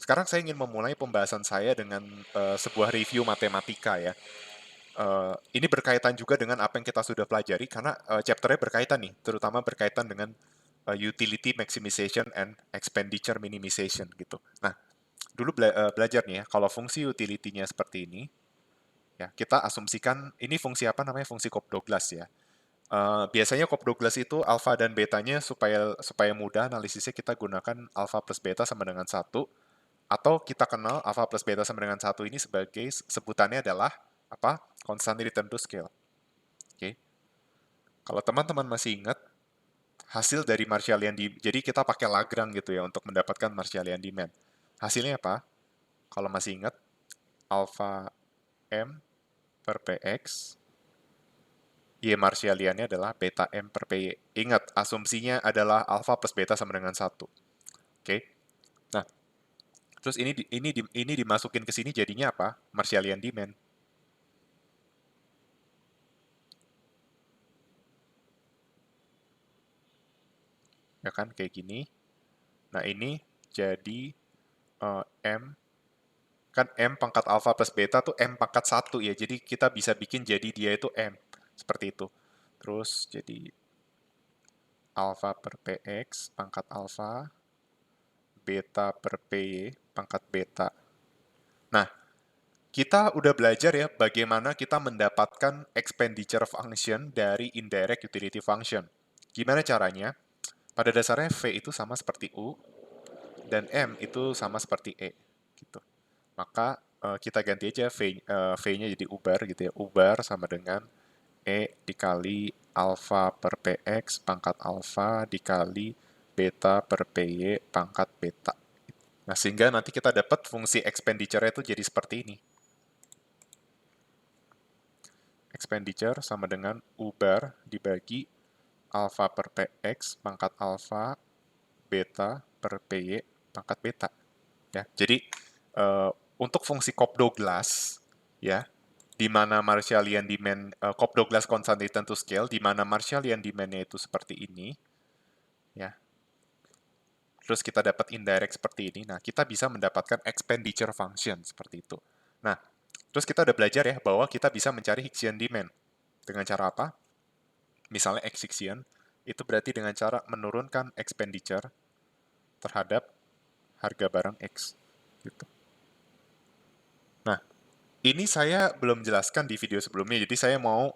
Sekarang saya ingin memulai pembahasan saya dengan sebuah review matematika ya. Ini berkaitan juga dengan apa yang kita sudah pelajari karena chapternya berkaitan nih, terutama berkaitan dengan utility maximization and expenditure minimization gitu. Nah, dulu belajar nih ya, kalau fungsi utility-nya seperti ini, ya kita asumsikan ini fungsi apa namanya fungsi Cobb-Douglas ya. Biasanya Cobb-Douglas itu alfa dan betanya supaya supaya mudah analisisnya kita gunakan alfa plus beta sama dengan satu, atau kita kenal alfa plus beta sama dengan satu ini sebagai sebutannya adalah apa? Constant return to scale. Oke. Kalau teman-teman masih ingat hasil dari Marshallian di jadi kita pakai Lagrange gitu ya untuk mendapatkan Marshallian demand. Hasilnya apa? Kalau masih ingat alfa m per px, y Marshalliannya adalah beta m per py. Ingat, asumsinya adalah alfa plus beta sama dengan satu. Oke. Nah, terus ini dimasukin ke sini jadinya apa? Marshallian demand. Ya kan kayak gini. Nah, ini jadi M, kan M pangkat alfa plus beta tuh M pangkat satu ya. Jadi kita bisa bikin jadi dia itu M. Seperti itu. Terus jadi alfa per px pangkat alfa, beta per py pangkat beta. Nah, kita udah belajar ya bagaimana kita mendapatkan expenditure function dari indirect utility function. Gimana caranya? Pada dasarnya V itu sama seperti U, dan M itu sama seperti E. Gitu. Maka kita ganti aja V-nya jadi ubar gitu ya. Ubar sama dengan E dikali alfa per PX pangkat alfa dikali beta per PY pangkat beta. Nah, sehingga nanti kita dapat fungsi expenditure itu jadi seperti ini. Expenditure sama dengan ubar dibagi alfa per PX pangkat alfa beta per PY pangkat beta. Ya, jadi untuk fungsi Cobb-Douglas ya, di mana Marshallian demand Cobb-Douglas constant return to scale, di mana Marshallian demand-nya itu seperti ini, ya. Terus kita dapat indirect seperti ini. Nah, kita bisa mendapatkan expenditure function seperti itu. Nah, terus kita udah belajar ya bahwa kita bisa mencari Hicksian demand dengan cara apa? Misalnya Hicksian itu berarti dengan cara menurunkan expenditure terhadap harga barang X gitu. Nah, ini saya belum jelaskan di video sebelumnya, jadi saya mau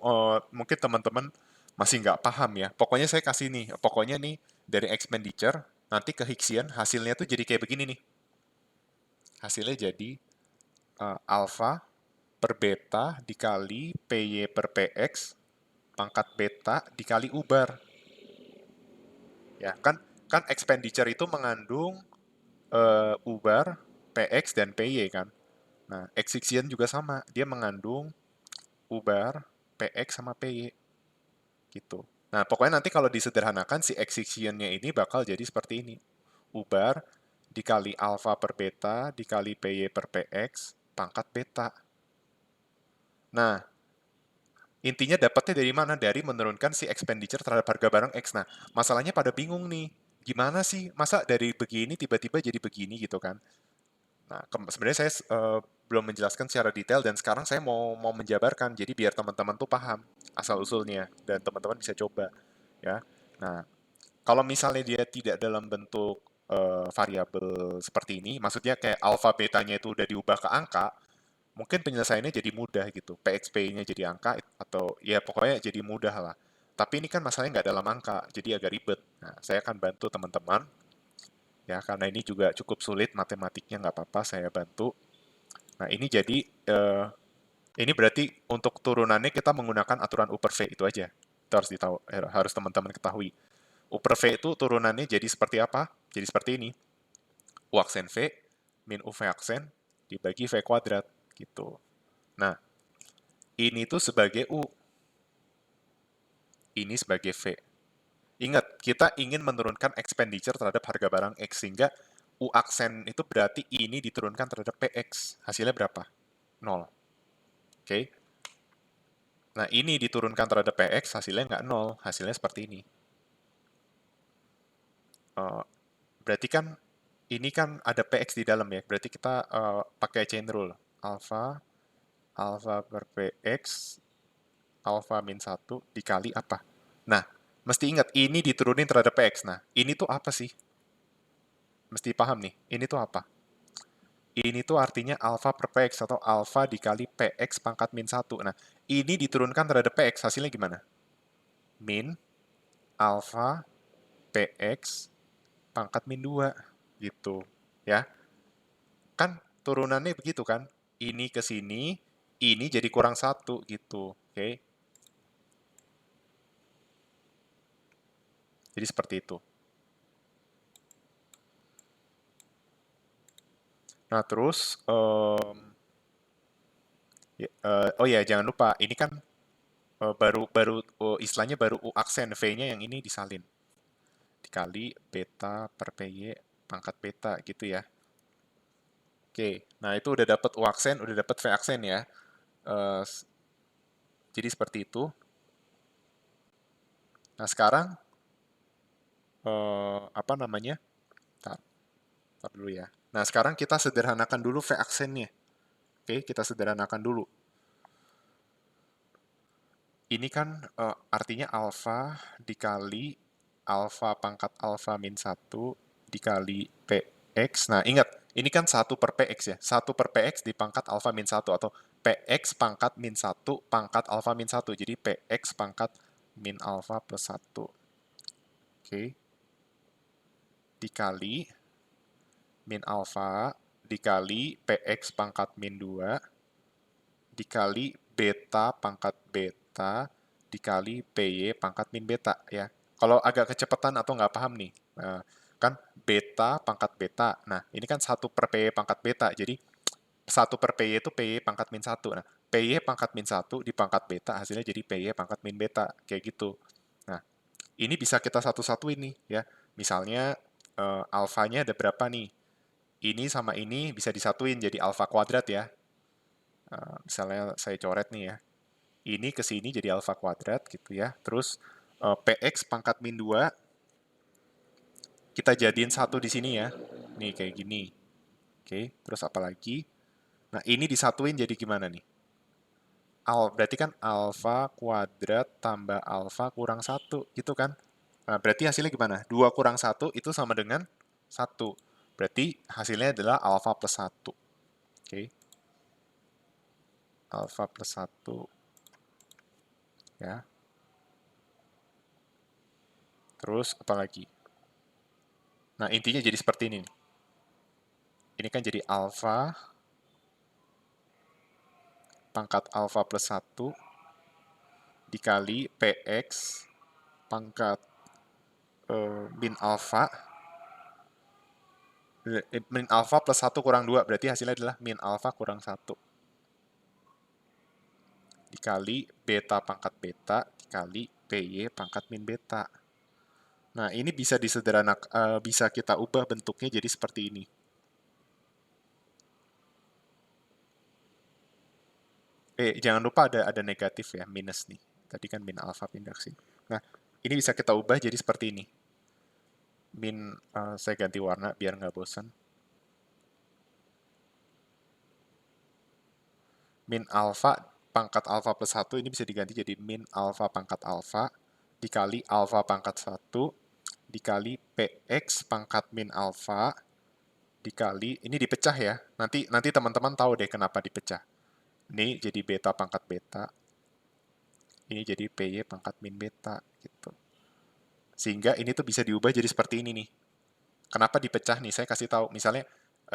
mungkin teman-teman masih nggak paham ya. Pokoknya saya kasih nih, pokoknya nih dari expenditure nanti ke Hicksian hasilnya tuh jadi kayak begini nih. Hasilnya jadi alpha per beta dikali PY per PX pangkat beta dikali ubar. Ya kan kan expenditure itu mengandung ubar, PX dan PY kan. Nah, Hicksian juga sama, dia mengandung ubar, PX sama PY gitu. Nah, pokoknya nanti kalau disederhanakan si excision-nya ini bakal jadi seperti ini. Ubar dikali alfa per beta dikali PY per PX pangkat beta. Nah, intinya dapatnya dari mana? Dari menurunkan si expenditure terhadap harga barang X. Nah, masalahnya pada bingung nih. Gimana sih? Masa dari begini tiba-tiba jadi begini gitu kan? Nah, sebenarnya saya belum menjelaskan secara detail dan sekarang saya mau menjabarkan jadi biar teman-teman tuh paham asal usulnya dan teman-teman bisa coba ya. Nah, kalau misalnya dia tidak dalam bentuk variabel seperti ini, maksudnya kayak alfa betanya itu udah diubah ke angka, mungkin penyelesaiannya jadi mudah gitu. PXP-nya jadi angka atau ya pokoknya jadi mudah lah. Tapi ini kan masalahnya nggak dalam angka, jadi agak ribet. Nah, saya akan bantu teman-teman ya karena ini juga cukup sulit matematiknya nggak apa-apa saya bantu. Nah, ini jadi ini berarti untuk turunannya kita menggunakan aturan U per V itu aja. Itu harus harus teman-teman ketahui. U per V itu turunannya jadi seperti apa? Jadi seperti ini. U aksen V min U V aksen dibagi V kuadrat gitu. Nah, ini tuh sebagai U, ini sebagai V. Ingat, kita ingin menurunkan expenditure terhadap harga barang X sehingga U aksen itu berarti ini diturunkan terhadap PX. Hasilnya berapa? 0. Oke. Okay? Nah, ini diturunkan terhadap PX, hasilnya nggak 0. Hasilnya seperti ini. Berarti kan ini kan ada PX di dalam ya, berarti kita pakai chain rule. Alpha per PX, alpha min 1 dikali apa? Nah, mesti ingat, ini diturunin terhadap PX. Nah, ini tuh apa sih? Mesti paham nih, ini tuh apa? Ini tuh artinya alpha per PX atau alpha dikali PX pangkat min 1. Nah, ini diturunkan terhadap PX, hasilnya gimana? Min alpha PX pangkat min 2. Gitu. Ya, kan turunannya begitu kan? Ini ke sini, ini jadi kurang 1 gitu. Oke, jadi seperti itu. Nah, terus, oh ya, jangan lupa, ini kan istilahnya baru U aksen, V-nya yang ini disalin. Dikali beta per PY pangkat beta gitu ya. Oke, nah itu udah dapat U aksen, udah dapat V aksen ya. Eh, jadi seperti itu. Nah sekarang, apa namanya? Tar, tar dulu ya. Nah sekarang kita sederhanakan dulu V aksennya. Oke, kita sederhanakan dulu. Ini kan artinya alfa dikali alfa pangkat alfa min 1 dikali PX. Nah, ingat, ini kan 1 per PX ya. 1 per PX dipangkat alfa min 1 atau PX pangkat min 1 pangkat alfa min 1. Jadi PX pangkat min alfa plus 1. Oke. Dikali min alfa dikali PX pangkat min 2 dikali beta pangkat beta dikali PY pangkat min beta ya. Kalau agak kecepatan atau nggak paham nih, kan beta pangkat beta. Nah, ini kan 1 per PY pangkat beta. Jadi 1 per PY itu PY pangkat min 1. Nah, PY pangkat min 1 dipangkat beta hasilnya jadi PY pangkat min beta. Kayak gitu. Nah, ini bisa kita satu-satuin nih ya. Misalnya alfanya ada berapa nih? Ini sama ini bisa disatuin jadi alfa kuadrat ya. Misalnya saya coret nih ya. Ini ke sini jadi alfa kuadrat gitu ya. Terus PX pangkat min 2 kita jadiin satu di sini ya. Nih kayak gini. Oke, terus apa lagi? Nah, ini disatuin jadi gimana nih? Berarti kan alfa kuadrat tambah alfa kurang satu gitu kan? Nah, berarti hasilnya gimana? 2 kurang satu itu sama dengan satu. Berarti hasilnya adalah alfa plus satu. Oke. Alfa plus satu. Ya. Terus apa lagi? Nah, intinya jadi seperti ini nih. Ini kan jadi alfa pangkat alfa plus satu dikali PX pangkat min alfa. Min alfa plus 1 kurang 2. Berarti hasilnya adalah min alfa kurang 1. Dikali beta pangkat beta dikali PY pangkat min beta. Nah, ini bisa bisa kita ubah bentuknya jadi seperti ini. Jangan lupa ada negatif ya, minus nih. Tadi kan min alfa pindah ke sini. Nah, ini bisa kita ubah jadi seperti ini. Saya ganti warna biar nggak bosan. Min alfa pangkat alfa plus 1 ini bisa diganti jadi min alfa pangkat alfa dikali alfa pangkat 1 dikali PX pangkat min alfa dikali, ini dipecah ya. Nanti teman-teman tahu deh kenapa dipecah. Ini jadi beta pangkat beta, ini jadi PY pangkat min beta gitu. Sehingga ini tuh bisa diubah jadi seperti ini nih. Kenapa dipecah nih? Saya kasih tahu. Misalnya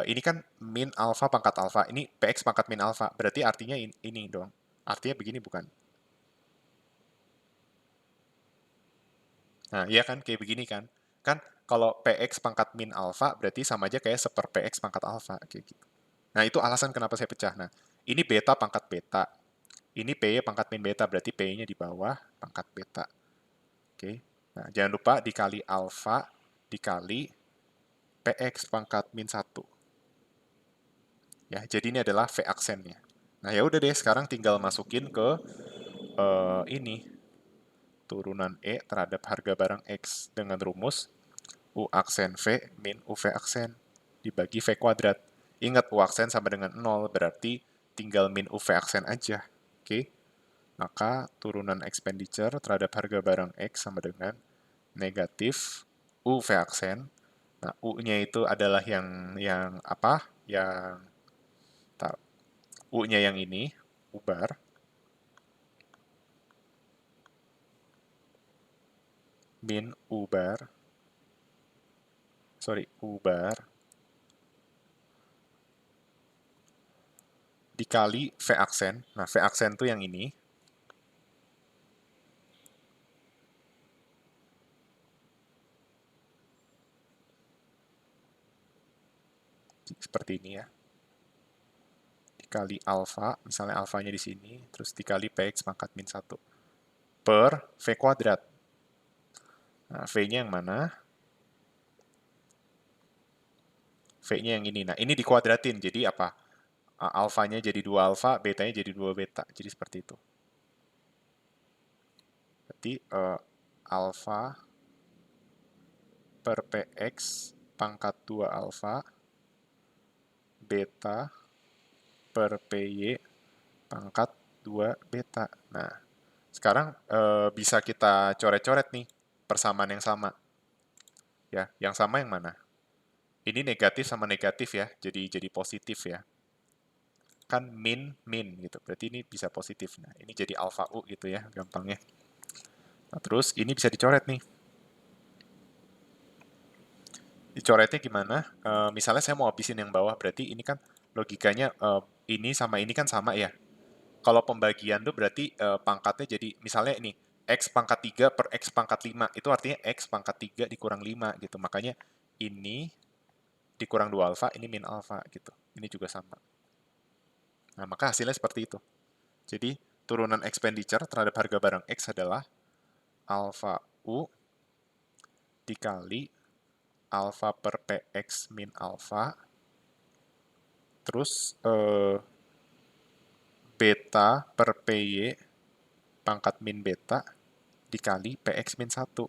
ini kan min alfa pangkat alfa, ini PX pangkat min alfa. Berarti artinya ini dong. Artinya begini bukan? Nah, iya kan kayak begini kan? Kan kalau PX pangkat min alfa berarti sama aja kayak seper PX pangkat alfa kayak gitu. Nah, itu alasan kenapa saya pecah. Nah, ini beta pangkat beta. Ini PY pangkat min beta, berarti PY-nya di bawah pangkat beta. Oke. Nah, jangan lupa dikali alfa dikali PX pangkat min 1. Ya, jadi ini adalah V aksennya. Nah, ya udah deh, sekarang tinggal masukin ke ini turunan E terhadap harga barang X dengan rumus U aksen V min UV aksen. dibagi V kuadrat. Ingat, U aksen sama dengan 0, berarti tinggal min UV aksen aja. Oke? Maka turunan expenditure terhadap harga barang X sama dengan negatif UV aksen. Nah, U-nya itu adalah yang apa? Yang U-nya yang ini, U bar. Min U bar. Sorry, U bar. Dikali V aksen. Nah, V aksen itu yang ini. Seperti ini ya. Dikali alfa, misalnya alfanya di sini, terus dikali Px pangkat min 1. Per V kuadrat. Nah, V-nya yang mana? V-nya yang ini. Nah, ini dikuadratin, jadi apa? Alfanya jadi 2 alfa, betanya jadi 2 beta. Jadi seperti itu. Berarti alfa per Px pangkat 2 alfa, beta per Py pangkat 2 beta. Nah, sekarang bisa kita coret-coret nih persamaan yang sama. Ya, yang sama yang mana? Ini negatif sama negatif ya, jadi positif ya. Kan min gitu, berarti ini bisa positif. Nah, ini jadi alfa U gitu ya, gampangnya. Nah, terus ini bisa dicoret nih. Dicoretnya gimana? Misalnya saya mau habisin yang bawah, berarti ini kan logikanya ini sama ini kan sama ya. Kalau pembagian tuh berarti pangkatnya jadi, misalnya ini, X pangkat 3 per X pangkat 5. Itu artinya X pangkat 3 dikurang 5 gitu. Makanya ini dikurang 2 alfa, ini min alfa gitu. Ini juga sama. Nah, maka hasilnya seperti itu. Jadi, turunan expenditure terhadap harga barang X adalah alfa U dikali alfa per PX min alfa, terus beta per PY pangkat min beta dikali PX min 1.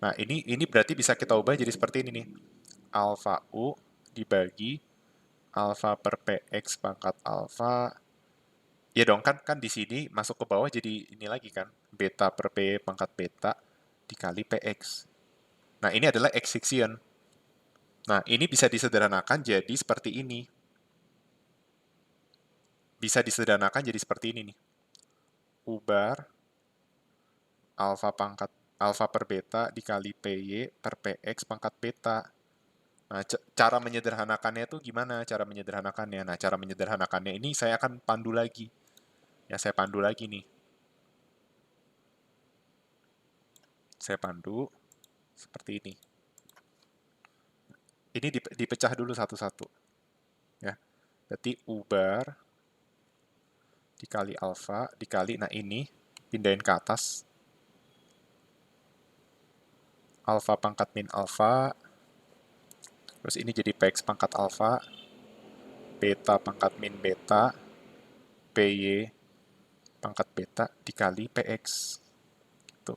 Nah, ini berarti bisa kita ubah jadi seperti ini nih. Alfa U dibagi alfa per PX pangkat alfa. Ya dong, kan di sini masuk ke bawah jadi ini lagi kan. Beta per P pangkat beta dikali PX. Nah, ini adalah X section. Nah, ini bisa disederhanakan jadi seperti ini. Bisa disederhanakan jadi seperti ini nih. U bar alfa per beta dikali PY per PX pangkat beta. Nah, cara menyederhanakannya itu gimana? Cara menyederhanakannya. Nah, cara menyederhanakannya ini saya akan pandu lagi. Ya, saya pandu lagi nih. Saya pandu seperti ini. Ini dipecah dulu satu-satu. Ya. Berarti U bar dikali alfa dikali, nah ini pindahin ke atas. Alfa pangkat min alfa. Terus ini jadi PX pangkat alfa. Beta pangkat min beta. PY pangkat beta dikali PX. Gitu.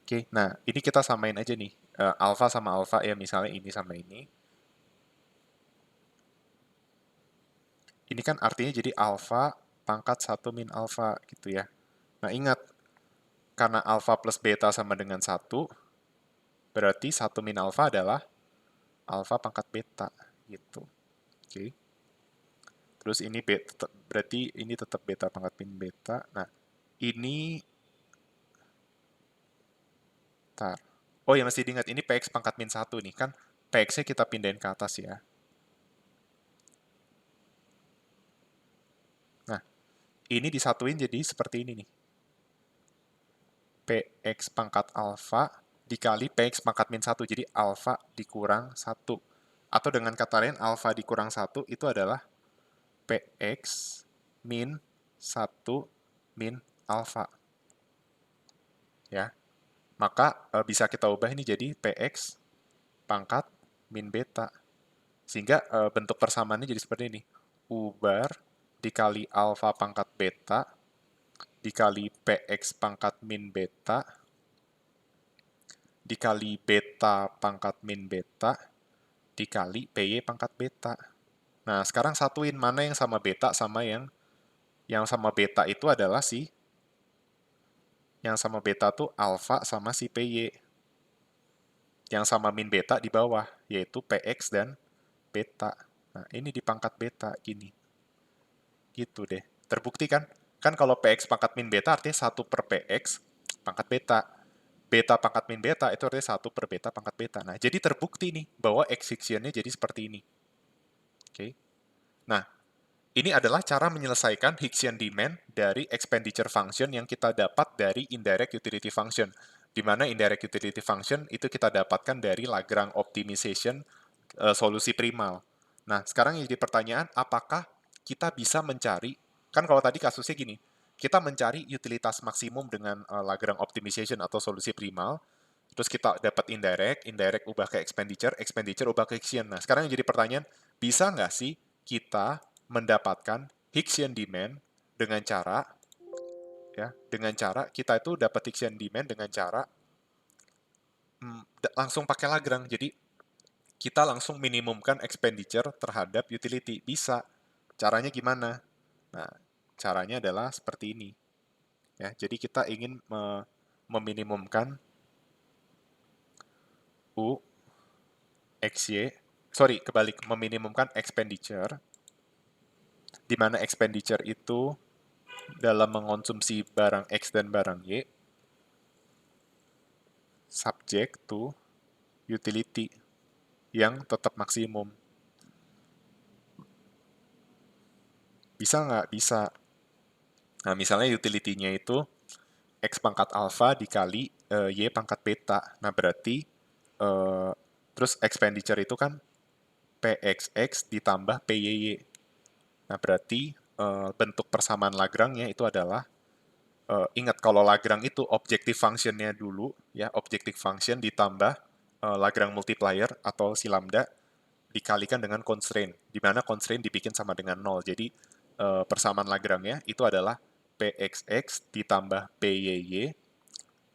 Oke, nah ini kita samain aja nih. Alfa sama alfa ya, misalnya ini sama ini. Ini kan artinya jadi alfa pangkat 1 min alfa gitu ya. Nah ingat, karena alfa plus beta sama dengan 1, berarti 1 min alfa adalah alfa pangkat beta gitu. Oke. Terus ini beta, berarti ini tetap beta pangkat min beta. Nah, ini tar. Oh ya, masih diingat, ini PX pangkat min 1 nih. Kan PX-nya kita pindahin ke atas ya. Nah, ini disatuin jadi seperti ini nih. PX pangkat alfa dikali PX pangkat min 1. Jadi alfa dikurang 1. Atau dengan kata lain, alfa dikurang 1 itu adalah PX min 1 min alfa. Ya. Maka bisa kita ubah ini jadi PX pangkat min beta. Sehingga bentuk persamaannya jadi seperti ini. U bar dikali alfa pangkat beta dikali PX pangkat min beta dikali beta pangkat min beta dikali PY pangkat beta. Nah, sekarang satuin mana yang sama beta sama yang sama beta itu adalah yang sama beta tuh alfa sama si PY. Yang sama min beta di bawah, yaitu PX dan beta. Nah, ini di pangkat beta, gini. Gitu deh. Terbukti kan? Kan kalau PX pangkat min beta artinya 1 per PX pangkat beta. Beta pangkat min beta itu artinya 1 per beta pangkat beta. Nah, jadi terbukti nih bahwa X-Fiction-nya jadi seperti ini. Oke. Nah, ini adalah cara menyelesaikan Hicksian demand dari expenditure function yang kita dapat dari indirect utility function. Di mana indirect utility function itu kita dapatkan dari Lagrange optimization solusi primal. Nah, sekarang yang jadi pertanyaan, apakah kita bisa mencari, kan kalau tadi kasusnya gini, kita mencari utilitas maksimum dengan Lagrange optimization atau solusi primal, terus kita dapat indirect, indirect ubah ke expenditure, expenditure ubah ke Hicksian. Nah, sekarang yang jadi pertanyaan, bisa nggak sih kita mendapatkan Hicksian demand dengan cara, ya, dengan cara kita itu dapat Hicksian demand dengan cara langsung pakai Lagrange. Jadi kita langsung minimumkan expenditure terhadap utility. Bisa. Caranya gimana? Nah, caranya adalah seperti ini. Ya, jadi kita ingin meminimumkan U, XY, sorry, kebalik, meminimumkan expenditure, di mana expenditure itu dalam mengonsumsi barang X dan barang Y, subject to utility yang tetap maksimum. Bisa nggak? Bisa. Nah, misalnya utility-nya itu X pangkat alpha dikali Y pangkat beta. Nah, berarti terus expenditure itu kan PXX ditambah PYY. Nah, berarti bentuk persamaan Lagrange-nya itu adalah, ingat kalau Lagrange itu objective function-nya dulu, ya, objective function ditambah Lagrange multiplier atau si lambda dikalikan dengan constraint, di mana constraint dibikin sama dengan 0. Jadi, persamaan Lagrange-nya itu adalah PXX ditambah PYY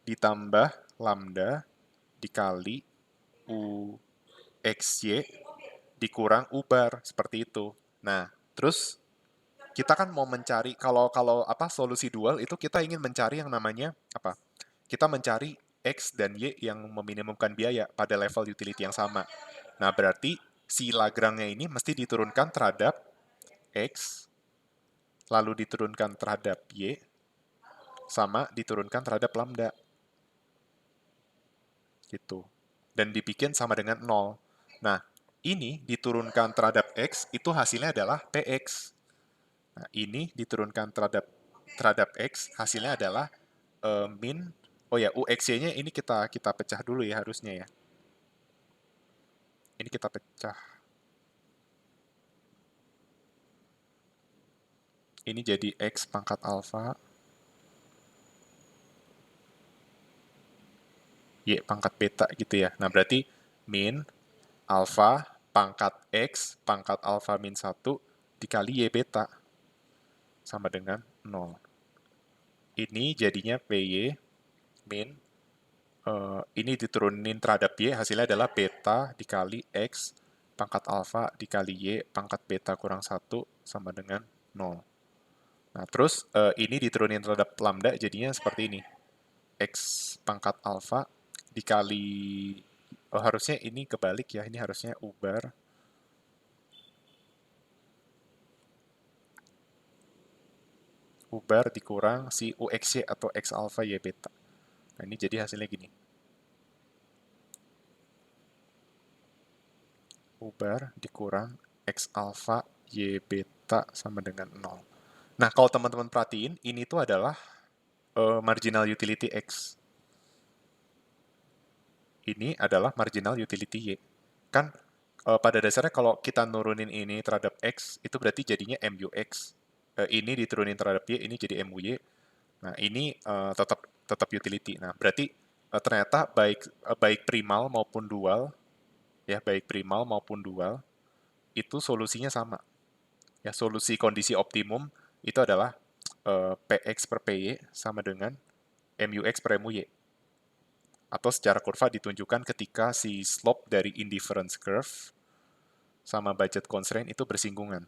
ditambah lambda dikali UXY dikurang U bar, seperti itu. Nah, terus kita kan mau mencari, kalau kalau apa solusi dual itu kita ingin mencari yang namanya apa? Kita mencari X dan Y yang meminimumkan biaya pada level utility yang sama. Nah, berarti si Lagrange-nya ini mesti diturunkan terhadap X, lalu diturunkan terhadap Y, sama diturunkan terhadap lambda. Gitu. Dan dibikin sama dengan 0. Nah, ini diturunkan terhadap X, itu hasilnya adalah PX. Nah, ini diturunkan terhadap X, hasilnya adalah min, oh ya, UXY-nya ini kita pecah dulu ya harusnya ya. Ini kita pecah. Ini jadi X pangkat alpha, Y pangkat beta gitu ya. Nah, berarti min alpha pangkat X pangkat alpha min 1 dikali Y beta sama dengan 0. Ini jadinya PY min, ini diturunin terhadap Y, hasilnya adalah beta dikali X pangkat alpha dikali Y pangkat beta kurang 1 sama dengan 0. Nah, terus ini diturunin terhadap lambda jadinya seperti ini. X pangkat alpha dikali, harusnya ini kebalik ya, ini harusnya U bar dikurang si UXY atau X alpha Y beta. Nah, ini jadi hasilnya gini. U bar dikurang X alpha Y beta sama dengan 0. Nah, kalau teman-teman perhatiin, ini tuh adalah marginal utility X. Ini adalah marginal utility Y. Kan pada dasarnya kalau kita nurunin ini terhadap X, itu berarti jadinya MUX. Ini diturunin terhadap Y, ini jadi MUY. Nah, ini tetap utility. Nah, berarti ternyata baik primal maupun dual, ya, baik primal maupun dual, itu solusinya sama. Ya, solusi kondisi optimum itu adalah PX per PY sama dengan MUX per MUY. Atau secara kurva ditunjukkan ketika si slope dari indifference curve sama budget constraint itu bersinggungan.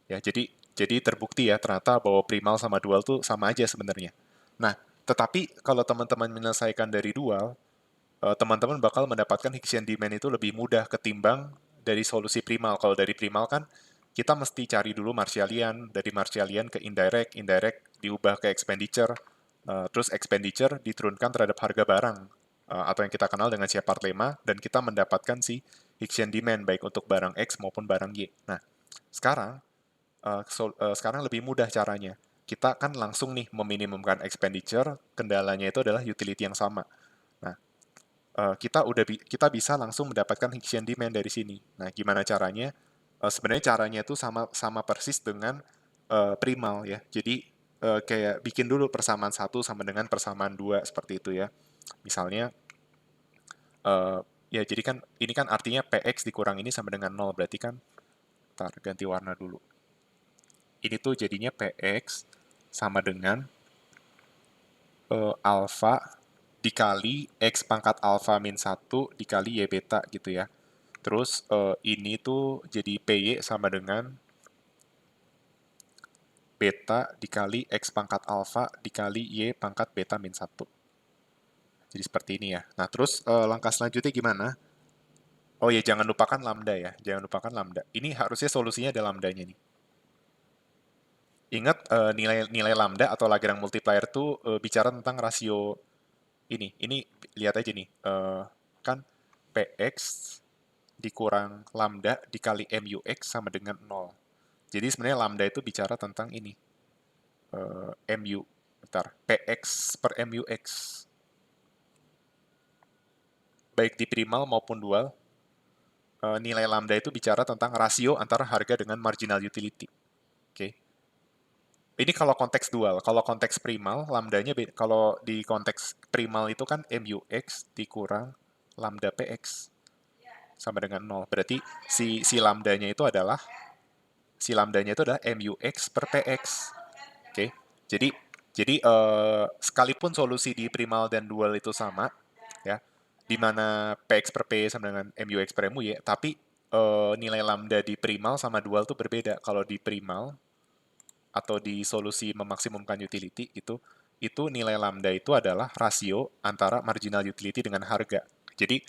Ya, jadi terbukti ya ternyata bahwa primal sama dual tuh sama aja sebenarnya. Nah, tetapi kalau teman-teman menyelesaikan dari dual, teman-teman bakal mendapatkan Hicksian demand itu lebih mudah ketimbang dari solusi primal. Kalau dari primal kan kita mesti cari dulu Marshallian, dari Marshallian ke indirect, indirect diubah ke expenditure, terus expenditure diturunkan terhadap harga barang, atau yang kita kenal dengan Shepard lemma, dan kita mendapatkan si Hicksian demand baik untuk barang X maupun barang Y. Nah, sekarang sekarang lebih mudah caranya. Kita kan langsung nih meminimumkan expenditure, kendalanya itu adalah utility yang sama. Nah, kita bisa langsung mendapatkan Hicksian demand dari sini. Nah, gimana caranya? Sebenarnya caranya itu sama persis dengan primal ya. Jadi kayak bikin dulu persamaan satu sama dengan persamaan dua seperti itu ya. Misalnya ya jadi kan ini kan artinya px dikurang ini sama dengan 0, berarti kan ntar ganti warna dulu. Ini tuh jadinya px sama dengan alpha dikali x pangkat alpha min 1 dikali y beta gitu ya. Terus ini tuh jadi PY sama dengan beta dikali X pangkat alpha dikali Y pangkat beta min 1. Jadi seperti ini ya. Nah, terus langkah selanjutnya gimana? Oh ya, jangan lupakan lambda ya. Jangan lupakan lambda. Ini harusnya solusinya ada lambdanya nih. Ingat nilai lambda atau Lagrange multiplier tuh bicara tentang rasio ini. Ini lihat aja nih. Kan PX dikurang lambda dikali MUX sama dengan 0. Jadi sebenarnya lambda itu bicara tentang ini. MU, bentar, PX per MUX. Baik di primal maupun dual, nilai lambda itu bicara tentang rasio antara harga dengan marginal utility. Oke. Ini kalau konteks dual. Kalau konteks primal, lambdanya kalau di konteks primal itu kan MUX dikurang lambda PX sama dengan 0. Berarti si lambdanya itu adalah MUX per PX. Oke. Jadi sekalipun solusi di primal dan dual itu sama, ya, di mana PX per P sama dengan MUX per MUY, tapi nilai lambda di primal sama dual itu berbeda. Kalau di primal atau di solusi memaksimumkan utility itu nilai lambda itu adalah rasio antara marginal utility dengan harga. Jadi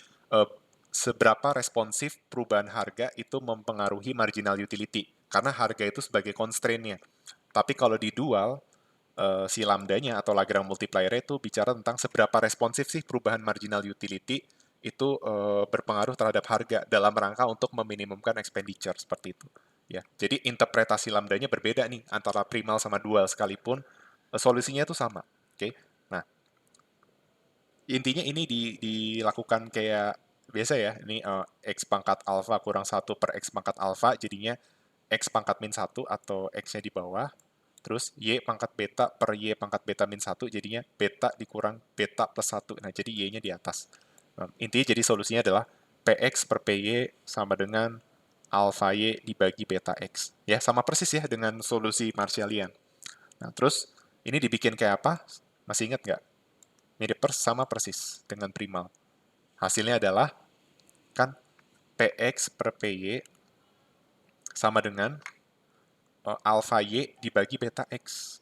seberapa responsif perubahan harga itu mempengaruhi marginal utility karena harga itu sebagai constraint-nya. Tapi kalau di dual si lambdanya atau Lagrange multiplier itu bicara tentang seberapa responsif sih perubahan marginal utility itu berpengaruh terhadap harga dalam rangka untuk meminimumkan expenditure seperti itu. Ya, jadi interpretasi lambdanya berbeda nih antara primal sama dual sekalipun solusinya itu sama. Oke. Nah, intinya ini dilakukan kayak biasa ya. Ini x pangkat alpha kurang 1 per x pangkat alpha jadinya x pangkat min 1 atau x-nya di bawah. Terus y pangkat beta per y pangkat beta min 1 jadinya beta dikurang beta plus 1. Nah, jadi y-nya di atas. Intinya jadi solusinya adalah px per py sama dengan alpha y dibagi beta x. Ya, sama persis ya dengan solusi Marshallian. Nah, terus ini dibikin kayak apa? Masih ingat nggak? Mirip sama persis dengan primal. Hasilnya adalah kan px per py sama dengan alpha y dibagi beta x.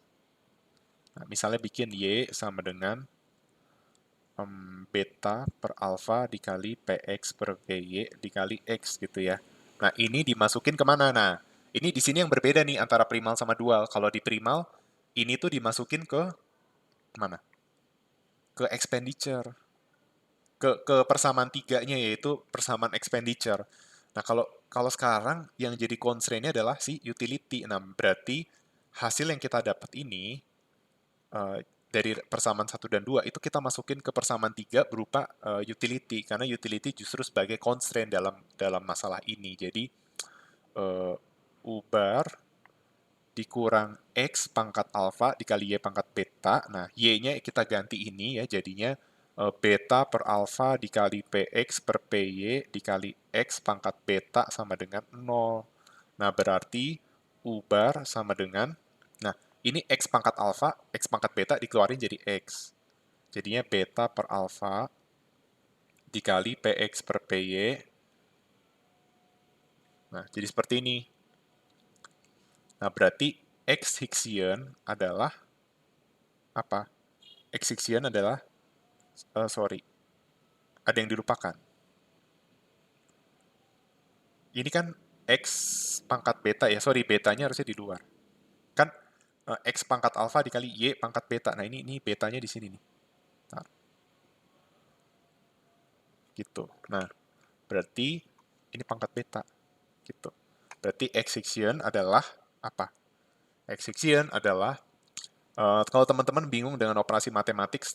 Nah, misalnya bikin y sama dengan beta per alpha dikali px per py dikali x gitu ya. Nah, ini dimasukin kemana? Nah, ini di sini yang berbeda nih antara primal sama dual. Kalau di primal, ini tuh dimasukin ke mana? Ke expenditure. Ke persamaan tiganya, yaitu persamaan expenditure. Nah, kalau sekarang yang jadi constraint-nya adalah si utility. Nah, berarti hasil yang kita dapat ini dari persamaan 1 dan 2 itu kita masukin ke persamaan 3 berupa utility karena utility justru sebagai constraint dalam masalah ini. Jadi U bar dikurang X pangkat alpha dikali Y pangkat beta. Nah, Y-nya kita ganti ini ya, jadinya beta per alpha dikali PX per PY dikali X pangkat beta sama dengan 0. Nah, berarti U bar sama dengan, nah, ini X pangkat alpha, X pangkat beta dikeluarin jadi X. Jadinya beta per alpha dikali PX per PY Nah, jadi seperti ini. Nah, berarti X Hicksian adalah apa? X Hicksian adalah, sorry, ada yang dilupakan. Ini kan X pangkat beta ya, sorry, betanya harusnya di luar. Kan X pangkat alfa dikali Y pangkat beta. Nah, ini betanya di sini nih. Nah, gitu. Nah, berarti ini pangkat beta. Gitu. Berarti X Hicksian adalah apa? X Hicksian adalah, kalau teman-teman bingung dengan operasi matematik,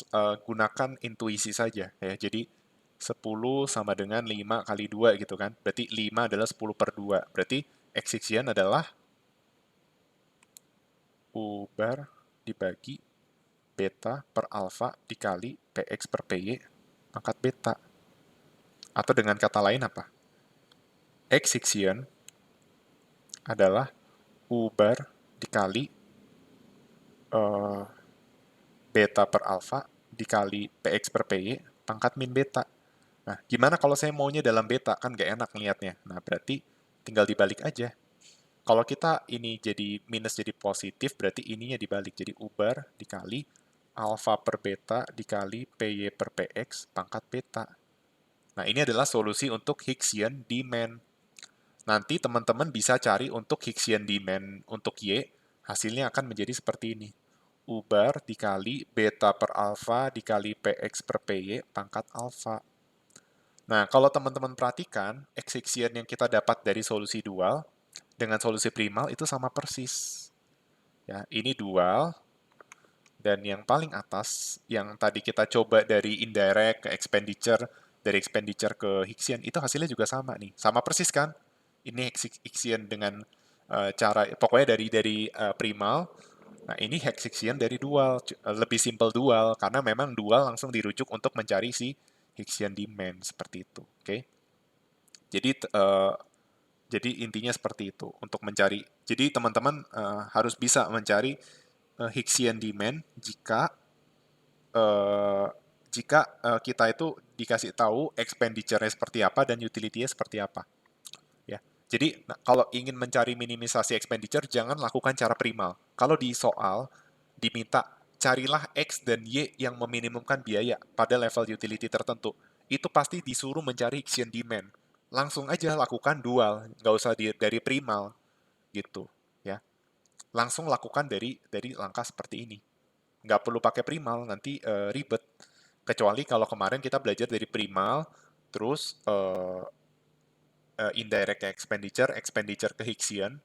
gunakan intuisi saja ya. Jadi 10 sama dengan 5 kali 2 gitu kan. Berarti 5 adalah 10 per 2. Berarti X Hicksian adalah U bar dibagi beta per alfa dikali Px per Py pangkat beta. Atau dengan kata lain apa? X Hicksian adalah U bar dikali eh, beta per alfa dikali Px per Py pangkat min beta. Nah, gimana kalau saya maunya dalam beta? Kan nggak enak ngelihatnya. Nah, berarti tinggal dibalik aja. Kalau kita ini jadi minus jadi positif, berarti ininya dibalik. Jadi U bar dikali alfa per beta dikali Py per Px pangkat beta. Nah, ini adalah solusi untuk Hicksian demand. Nanti teman-teman bisa cari untuk Hicksian demand untuk Y, hasilnya akan menjadi seperti ini. U bar dikali beta per alfa dikali Px per Py pangkat alfa. Nah, kalau teman-teman perhatikan, Hicksian yang kita dapat dari solusi dual dengan solusi primal itu sama persis. Ya, ini dual, dan yang paling atas, yang tadi kita coba dari indirect ke expenditure, dari expenditure ke Hicksian, itu hasilnya juga sama nih. Sama persis kan? Ini Hicksian dengan cara, pokoknya dari primal. Nah, ini Hicksian dari dual. Lebih simple dual, karena memang dual langsung dirujuk untuk mencari si Hicksian demand, seperti itu. Oke? Jadi, jadi intinya seperti itu, untuk mencari. Jadi teman-teman harus bisa mencari Hicksian demand uh, jika kita itu dikasih tahu expenditure-nya seperti apa dan utility-nya seperti apa. Ya. Jadi kalau ingin mencari minimisasi expenditure, jangan lakukan cara primal. Kalau di soal diminta carilah X dan Y yang meminimumkan biaya pada level utility tertentu, itu pasti disuruh mencari Hicksian demand. Langsung aja lakukan dual, nggak usah dari primal gitu, ya. Langsung lakukan dari langkah seperti ini. Nggak perlu pakai primal, nanti ribet. Kecuali kalau kemarin kita belajar dari primal, terus indirect expenditure, expenditure ke Hicksian.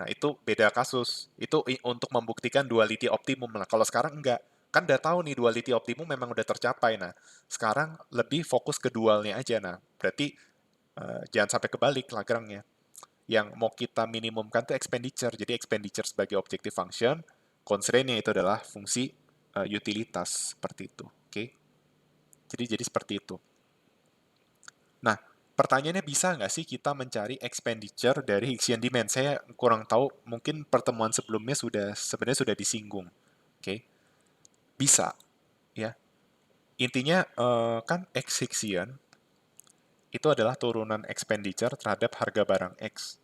Nah, itu beda kasus. Itu untuk membuktikan duality optimum. Nah, kalau sekarang enggak. Kan udah tahu nih duality optimum memang udah tercapai. Nah, sekarang lebih fokus ke dualnya aja. Nah, berarti jangan sampai kebalik Lagrange-nya. Yang mau kita minimumkan itu expenditure. Jadi expenditure sebagai objective function, constraint-nya itu adalah fungsi utilitas. Seperti itu. Oke? Jadi seperti itu. Nah, pertanyaannya bisa nggak sih kita mencari expenditure dari Hicksian demand? Saya kurang tahu, mungkin pertemuan sebelumnya sebenarnya sudah disinggung. Oke, bisa ya. Intinya kan X Hicksian itu adalah turunan expenditure terhadap harga barang X.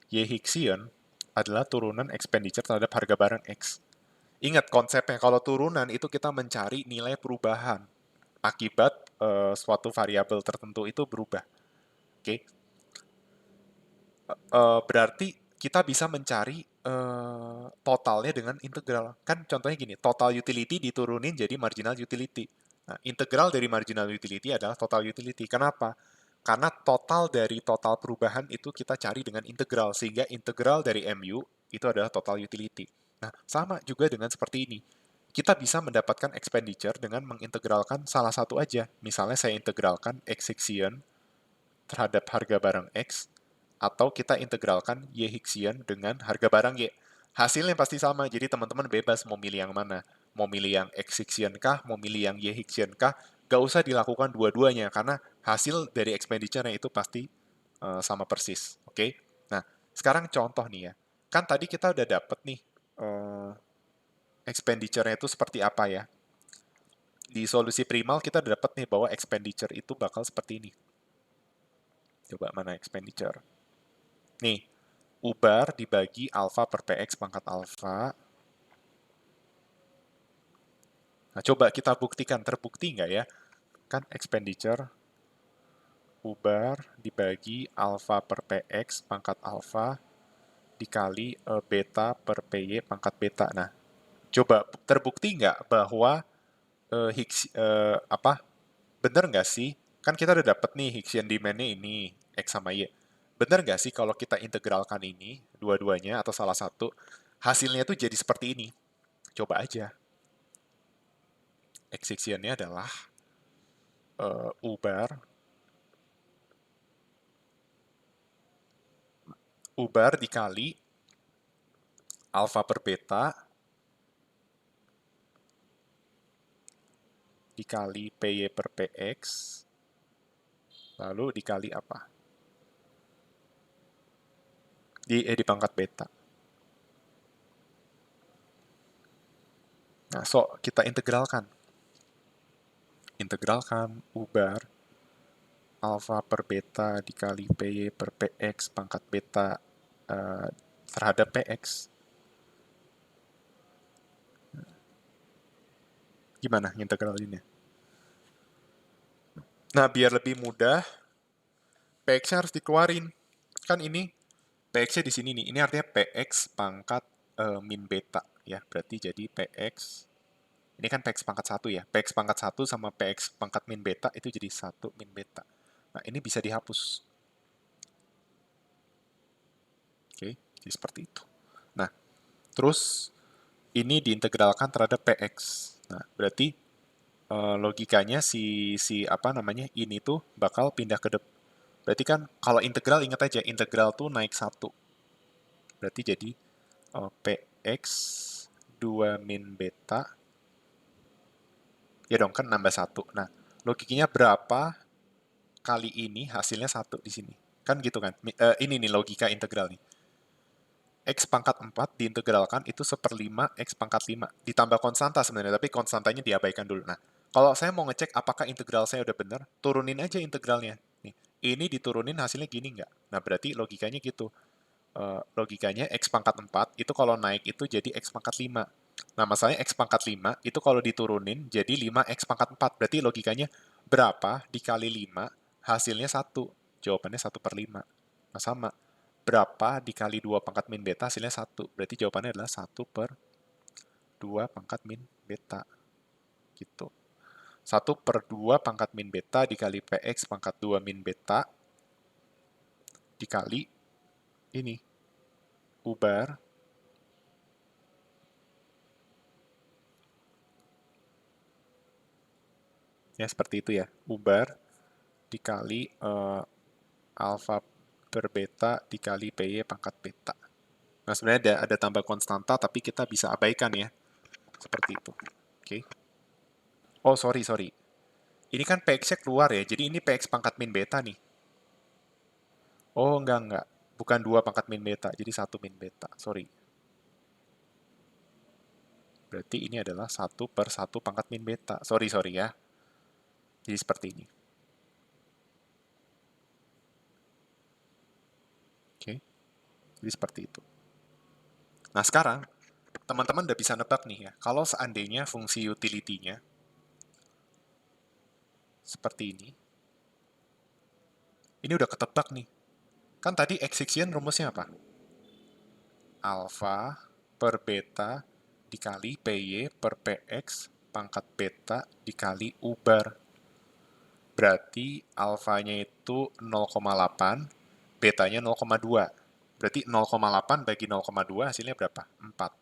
Y Hicksian adalah turunan expenditure terhadap harga barang X. Ingat konsepnya, kalau turunan itu kita mencari nilai perubahan akibat suatu variabel tertentu itu berubah. Oke, berarti kita bisa mencari totalnya dengan integral. Kan contohnya gini, total utility diturunin jadi marginal utility. Nah, integral dari marginal utility adalah total utility. Kenapa? Karena total dari total perubahan itu kita cari dengan integral, sehingga integral dari MU itu adalah total utility. Nah, sama juga dengan seperti ini. Kita bisa mendapatkan expenditure dengan mengintegralkan salah satu aja. Misalnya saya integralkan X Hicksian terhadap harga barang X, atau kita integralkan Y Hicksian dengan harga barang Y. Hasilnya pasti sama, jadi teman-teman bebas mau milih yang mana. Mau milih yang X Hicksian kah, mau milih yang Y Hicksian kah, gak usah dilakukan dua-duanya, karena hasil dari expenditure-nya itu pasti sama persis. Oke? Nah, sekarang contoh nih ya. Kan tadi kita udah dapet nih expenditure-nya itu seperti apa ya. Di solusi primal kita udah dapet nih bahwa expenditure itu bakal seperti ini. Coba mana expenditure? Nih, U bar dibagi alfa per PX pangkat alfa. Nah, coba kita buktikan, terbukti nggak ya? Kan expenditure U bar dibagi alfa per PX pangkat alfa dikali beta per PY pangkat beta. Nah, coba terbukti nggak bahwa bener nggak sih? Kan kita udah dapet nih Higgs-ian demand-nya ini, X sama Y. Bener nggak sih kalau kita integralkan ini, dua-duanya atau salah satu, hasilnya tuh jadi seperti ini? Coba aja. X Higgs-ian-nya adalah U bar dikali alfa per beta dikali PY per PX, lalu dikali apa? Di pangkat beta. Nah, so kita integralkan. Integralkan U bar alfa per beta dikali PY per PX pangkat beta terhadap PX. Gimana integralinnya? Nah, biar lebih mudah, PX-nya harus dikeluarin. Kan ini PX-nya di sini nih. Ini artinya PX pangkat min beta. Ya, berarti jadi PX. Ini kan PX pangkat 1 ya. PX pangkat 1 sama PX pangkat min beta itu jadi 1 min beta. Nah, ini bisa dihapus. Oke, jadi seperti itu. Nah, terus ini diintegralkan terhadap PX. Nah, berarti logikanya si apa namanya ini tuh bakal pindah ke depan. Berarti kan kalau integral ingat aja integral tuh naik 1. Berarti jadi PX 2 min beta. Ya dong kan nambah 1. Nah, logikanya berapa kali ini hasilnya 1 di sini. Kan gitu kan. Ini nih logika integral nih. X pangkat 4 diintegralkan itu 1/5 X pangkat 5. Ditambah konstanta sebenarnya, tapi konstantanya diabaikan dulu. Nah, kalau saya mau ngecek apakah integral saya udah benar, turunin aja integralnya. Nih, ini diturunin hasilnya gini nggak? Nah, berarti logikanya gitu. Logikanya X pangkat 4 itu kalau naik itu jadi X pangkat 5. Nah, masalahnya X pangkat 5 itu kalau diturunin jadi 5X pangkat 4. Berarti logikanya berapa dikali 5 hasilnya 1. Jawabannya 1/5. Nah, sama berapa dikali 2 pangkat min beta hasilnya 1. Berarti jawabannya adalah 1/2 pangkat min beta. Gitu. 1/2 pangkat min beta dikali PX pangkat 2 min beta dikali ini. U bar ya seperti itu ya. U bar dikali alfa per beta dikali PY pangkat beta. Nah, sebenarnya ada tambah konstanta, tapi kita bisa abaikan ya. Seperti itu. Oke. Oh, sorry. Ini kan PX-nya keluar ya, jadi ini PX pangkat min beta nih. Oh, enggak. Bukan 2 pangkat min beta, jadi 1 min beta. Sorry. Berarti ini adalah 1/1 pangkat min beta. Sorry ya. Jadi seperti ini. Oke. Jadi seperti itu. Nah, sekarang teman-teman udah bisa nebak nih ya. Kalau seandainya fungsi utility-nya seperti ini udah ketebak nih. Kan tadi X-Xian rumusnya apa? Alfa per beta dikali PY per PX pangkat beta dikali U bar. Berarti alfanya itu 0,8, betanya 0,2. Berarti 0,8 bagi 0,2 hasilnya berapa? 4.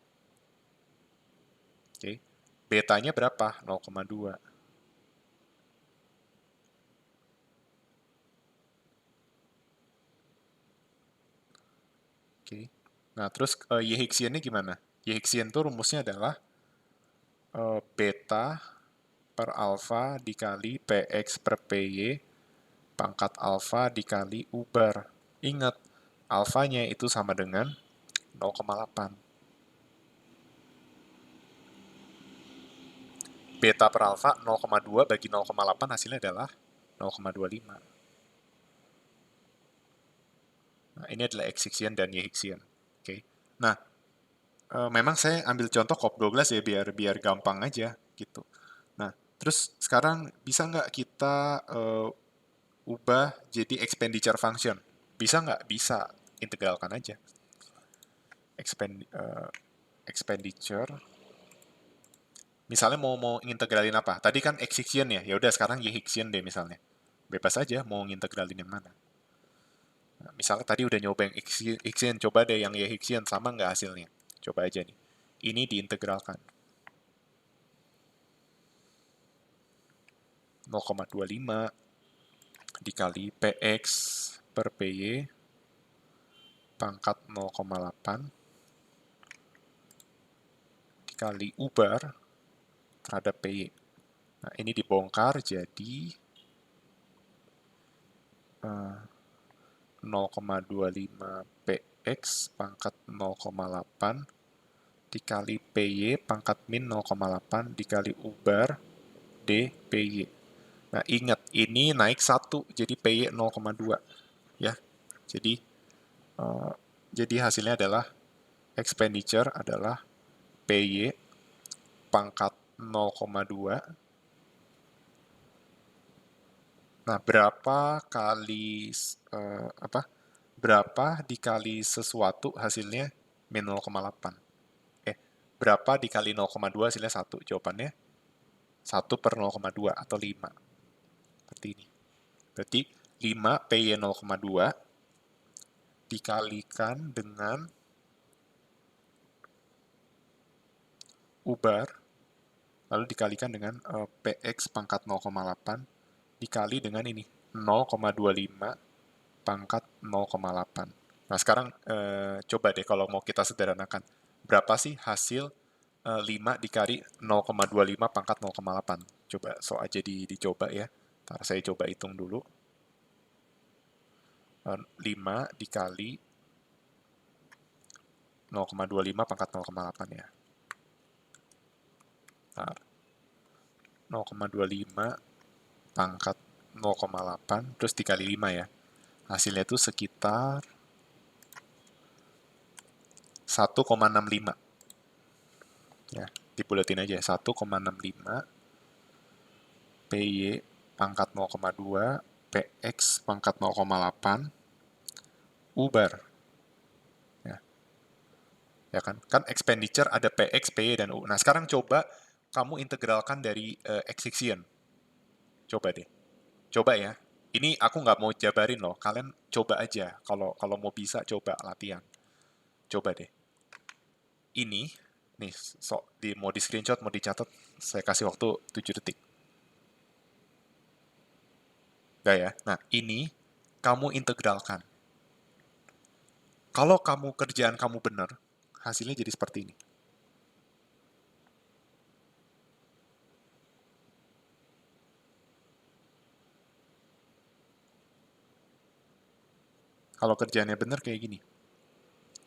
Oke. Betanya berapa? 0,2. Oke. Nah, terus Y Higgs-nya gimana? Y Higgs-nya itu rumusnya adalah beta per alfa dikali PX per PY pangkat alfa dikali U bar. Ingat, alfanya itu sama dengan 0,8. Beta per alfa 0,2 bagi 0,8 hasilnya adalah 0,25. Nah, ini adalah X-Hixian dan Y-Hixian. Oke. Nah, memang saya ambil contoh COP12 ya, biar gampang aja gitu. Nah, terus sekarang bisa nggak kita ubah jadi expenditure function? Bisa nggak? Bisa. Integralkan aja. Expenditure. Misalnya mau ngintegralin apa? Tadi kan X-Hixian ya. Ya udah sekarang Y-Hixian deh misalnya. Bebas aja mau ngintegralin yang mana. Nah, misalnya tadi udah nyoba yang X-Hixian, coba deh yang Y-Hixian, sama nggak hasilnya? Coba aja nih. Ini diintegralkan. 0,25 dikali PX per PY pangkat 0,8 dikali U bar terhadap PY. Nah, ini dibongkar jadi 0,25 PX pangkat 0,8 dikali PY pangkat min 0,8 dikali U bar D PY. Nah, ingat, ini naik 1, jadi PY 0,2. Ya, jadi hasilnya adalah expenditure adalah PY pangkat 0,2. Nah, berapa kali berapa dikali sesuatu hasilnya min 0,8? Berapa dikali 0,2 hasilnya 1? Jawabannya 1 per 0,2 atau 5. Seperti ini. Berarti 5 PY 0,2 dikalikan dengan U bar, lalu dikalikan dengan PX pangkat 0,8 dikali dengan ini, 0,25 pangkat 0,8. Nah, sekarang coba deh kalau mau kita sederhanakan. Berapa sih hasil 5 dikali 0,25 pangkat 0,8? Coba aja dicoba ya. Ntar saya coba hitung dulu. 5 dikali 0,25 pangkat 0,8 ya. Ntar 0,25 pangkat 0,8 terus dikali 5 ya. Hasilnya itu sekitar 1,65. Ya, dibulatin aja 1,65 PY pangkat 0,2 PX pangkat 0,8 U bar. Ya kan? Kan expenditure ada PX, PY, dan U. Nah, sekarang coba kamu integralkan dari X-Hixian. Coba deh. Coba ya. Ini aku nggak mau jabarin loh. Kalian coba aja. Kalau mau bisa, coba latihan. Coba deh. Ini, nih, mau di screenshot, mau dicatat, saya kasih waktu 7 detik. Udah ya. Nah, ini kamu integralkan. Kalau kerjaan kamu benar, hasilnya jadi seperti ini. Kalau kerjaannya benar kayak gini.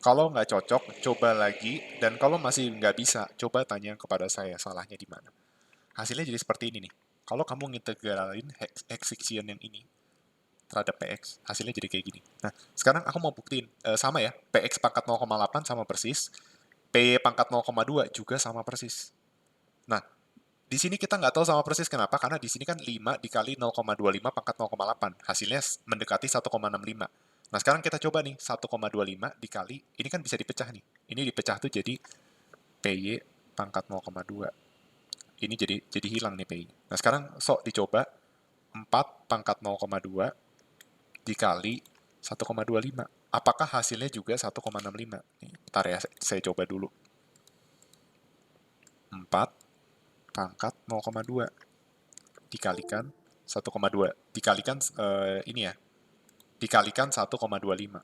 Kalau nggak cocok, coba lagi. Dan kalau masih nggak bisa, coba tanya kepada saya salahnya di mana. Hasilnya jadi seperti ini nih. Kalau kamu ngintegralin X-Hixian yang ini terhadap PX, hasilnya jadi kayak gini. Nah, sekarang aku mau buktiin. Sama ya, PX pangkat 0,8 sama persis. PY pangkat 0,2 juga sama persis. Nah, di sini kita nggak tahu sama persis kenapa, karena di sini kan 5 dikali 0,25 pangkat 0,8. Hasilnya mendekati 1,65. Nah, sekarang kita coba nih, 1,25 dikali, ini kan bisa dipecah nih. Ini dipecah tuh jadi PY pangkat 0,2. Ini jadi hilang nih PY. Nah, sekarang dicoba 4 pangkat 0,2 dikali 1,25. Apakah hasilnya juga 1,65? Nih, bentar ya, saya coba dulu. 4 pangkat 0,2 dikalikan 1,2 dikalikan ini ya, dikalikan 1,25.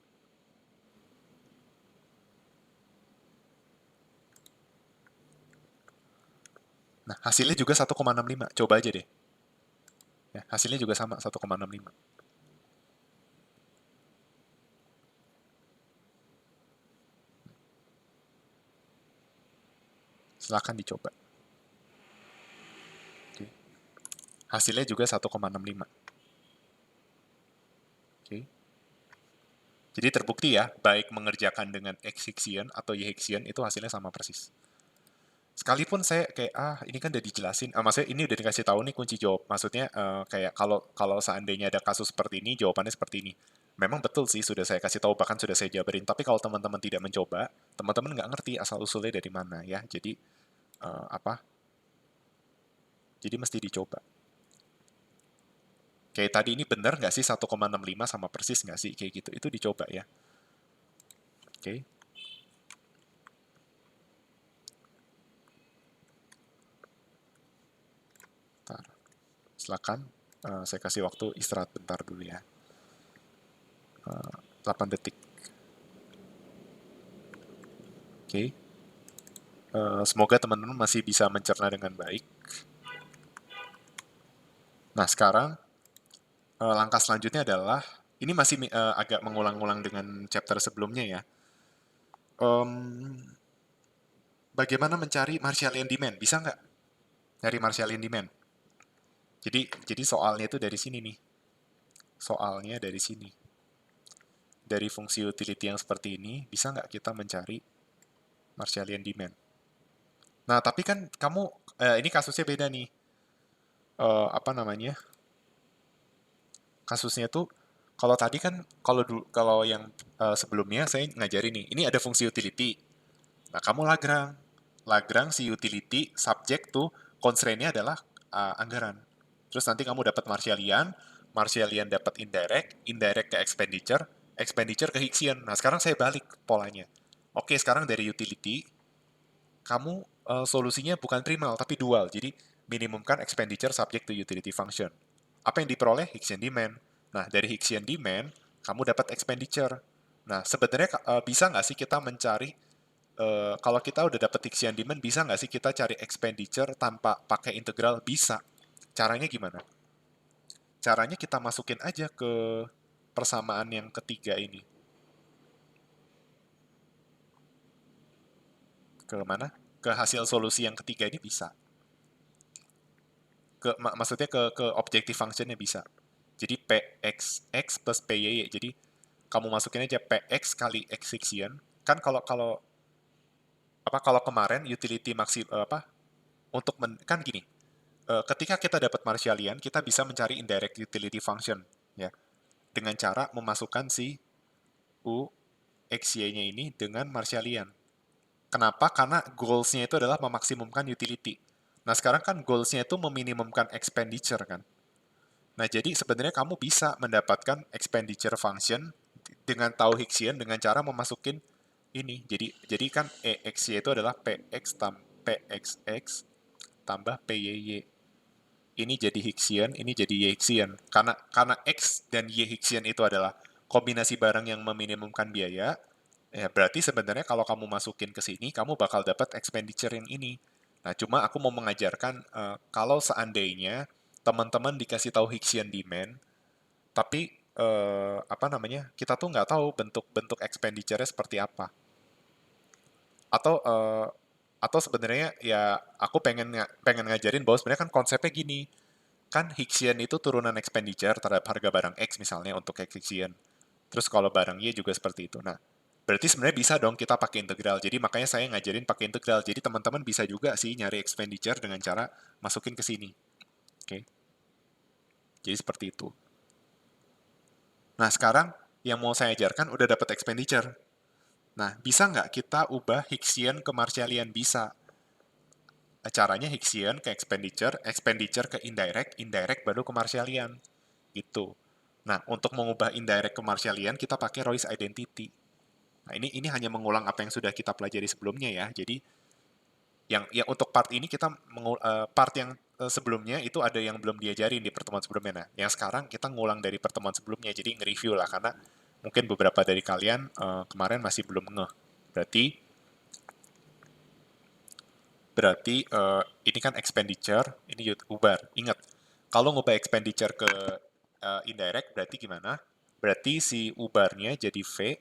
Nah, hasilnya juga 1,65. Coba aja deh. Ya, hasilnya juga sama 1,65. Silahkan dicoba. Oke. Hasilnya juga 1,65. Oke. Jadi terbukti ya, baik mengerjakan dengan X Hixian atau Y Hixian itu hasilnya sama persis. Sekalipun saya kayak, ini kan udah dijelasin, maksudnya ini udah dikasih tahu nih kunci jawab. Maksudnya kayak kalau kalau seandainya ada kasus seperti ini, jawabannya seperti ini. Memang betul sih, sudah saya kasih tahu, bahkan sudah saya jabarin. Tapi kalau teman-teman tidak mencoba, teman-teman nggak ngerti asal-usulnya dari mana ya. Jadi, apa? Jadi mesti dicoba. Kayak tadi ini benar nggak sih 1,65 sama persis nggak sih? Kayak gitu, itu dicoba ya. Oke. Bentar. Silakan, saya kasih waktu istirahat bentar dulu ya. 8 detik. Oke. Semoga teman-teman masih bisa mencerna dengan baik. Nah, sekarang langkah selanjutnya adalah, ini masih agak mengulang-ulang dengan chapter sebelumnya ya. Bagaimana mencari Marshallian demand? Bisa nggak nyari Marshallian demand? Jadi soalnya itu dari sini nih. Soalnya dari sini. Dari fungsi utility yang seperti ini, bisa nggak kita mencari Marshallian demand? Nah, tapi kan kamu, ini kasusnya beda nih. Apa namanya? Kasusnya tuh, kalau tadi kan, kalau yang sebelumnya saya ngajarin nih, ini ada fungsi utility. Nah, kamu Lagrange. Lagrange si utility, subject tuh, constraint-nya adalah anggaran. Terus nanti kamu dapat Marshallian, Marshallian dapat indirect, indirect ke expenditure, expenditure ke Hicksian. Nah, sekarang saya balik polanya. Oke, sekarang dari utility, kamu solusinya bukan primal, tapi dual. Jadi, minimumkan expenditure subject to utility function. Apa yang diperoleh? Hicksian demand. Nah, dari Hicksian demand, kamu dapat expenditure. Nah, sebenarnya bisa nggak sih kita mencari, kalau kita udah dapet Hicksian demand, bisa nggak sih kita cari expenditure tanpa pakai integral? Bisa. Caranya gimana? Caranya kita masukin aja ke persamaan yang ketiga ini. Ke mana? Ke hasil solusi yang ketiga ini bisa. Maksudnya ke objective functionnya bisa. Jadi pxx plus pyy. Jadi kamu masukin aja px kali x Hicksian. Kan kalau kalau apa kalau kemarin utility apa untuk kan gini, ketika kita dapat Marshallian, kita bisa mencari indirect utility function ya dengan cara memasukkan si u xy-nya ini dengan Marshallian. Kenapa? Karena goals-nya itu adalah memaksimumkan utility. Nah, sekarang kan goals-nya itu meminimumkan expenditure kan. Nah, jadi sebenarnya kamu bisa mendapatkan expenditure function dengan tahu Hicksian dengan cara memasukin ini. Jadi kan EXY itu adalah PXX tambah PYY. Ini jadi Hicksian, ini jadi Y Hicksian. Karena X dan Y Hicksian itu adalah kombinasi barang yang meminimumkan biaya, ya berarti sebenarnya kalau kamu masukin ke sini, kamu bakal dapat expenditure yang ini. Nah, cuma aku mau mengajarkan kalau seandainya teman-teman dikasih tahu Hicksian demand, tapi apa namanya, kita tuh nggak tahu bentuk-bentuk expenditure-nya seperti apa. Atau sebenarnya ya aku pengen ngajarin bahwa sebenarnya kan konsepnya gini, kan Hicksian itu turunan expenditure terhadap harga barang X misalnya untuk Hicksian. Terus kalau barang Y juga seperti itu. Nah, berarti sebenarnya bisa dong kita pakai integral. Jadi makanya saya ngajarin pakai integral. Jadi teman-teman bisa juga sih nyari expenditure dengan cara masukin ke sini. Oke. Jadi seperti itu. Nah, sekarang yang mau saya ajarkan udah dapat expenditure. Nah, bisa nggak kita ubah Hicksian ke Marshallian? Bisa. Caranya Hicksian ke expenditure, expenditure ke indirect, indirect baru ke Marshallian. Gitu. Nah, untuk mengubah indirect ke Marshallian, kita pakai Roy's identity. Nah, ini hanya mengulang apa yang sudah kita pelajari sebelumnya ya. Jadi, yang untuk part ini kita part yang sebelumnya itu ada yang belum diajarin di pertemuan sebelumnya. Nah, yang sekarang kita ngulang dari pertemuan sebelumnya. Jadi nge-review lah karena mungkin beberapa dari kalian kemarin masih belum ngeh. Berarti ini kan expenditure, ini ubar. Ingat, kalau ngubah expenditure ke indirect berarti gimana? Berarti si ubarnya jadi V,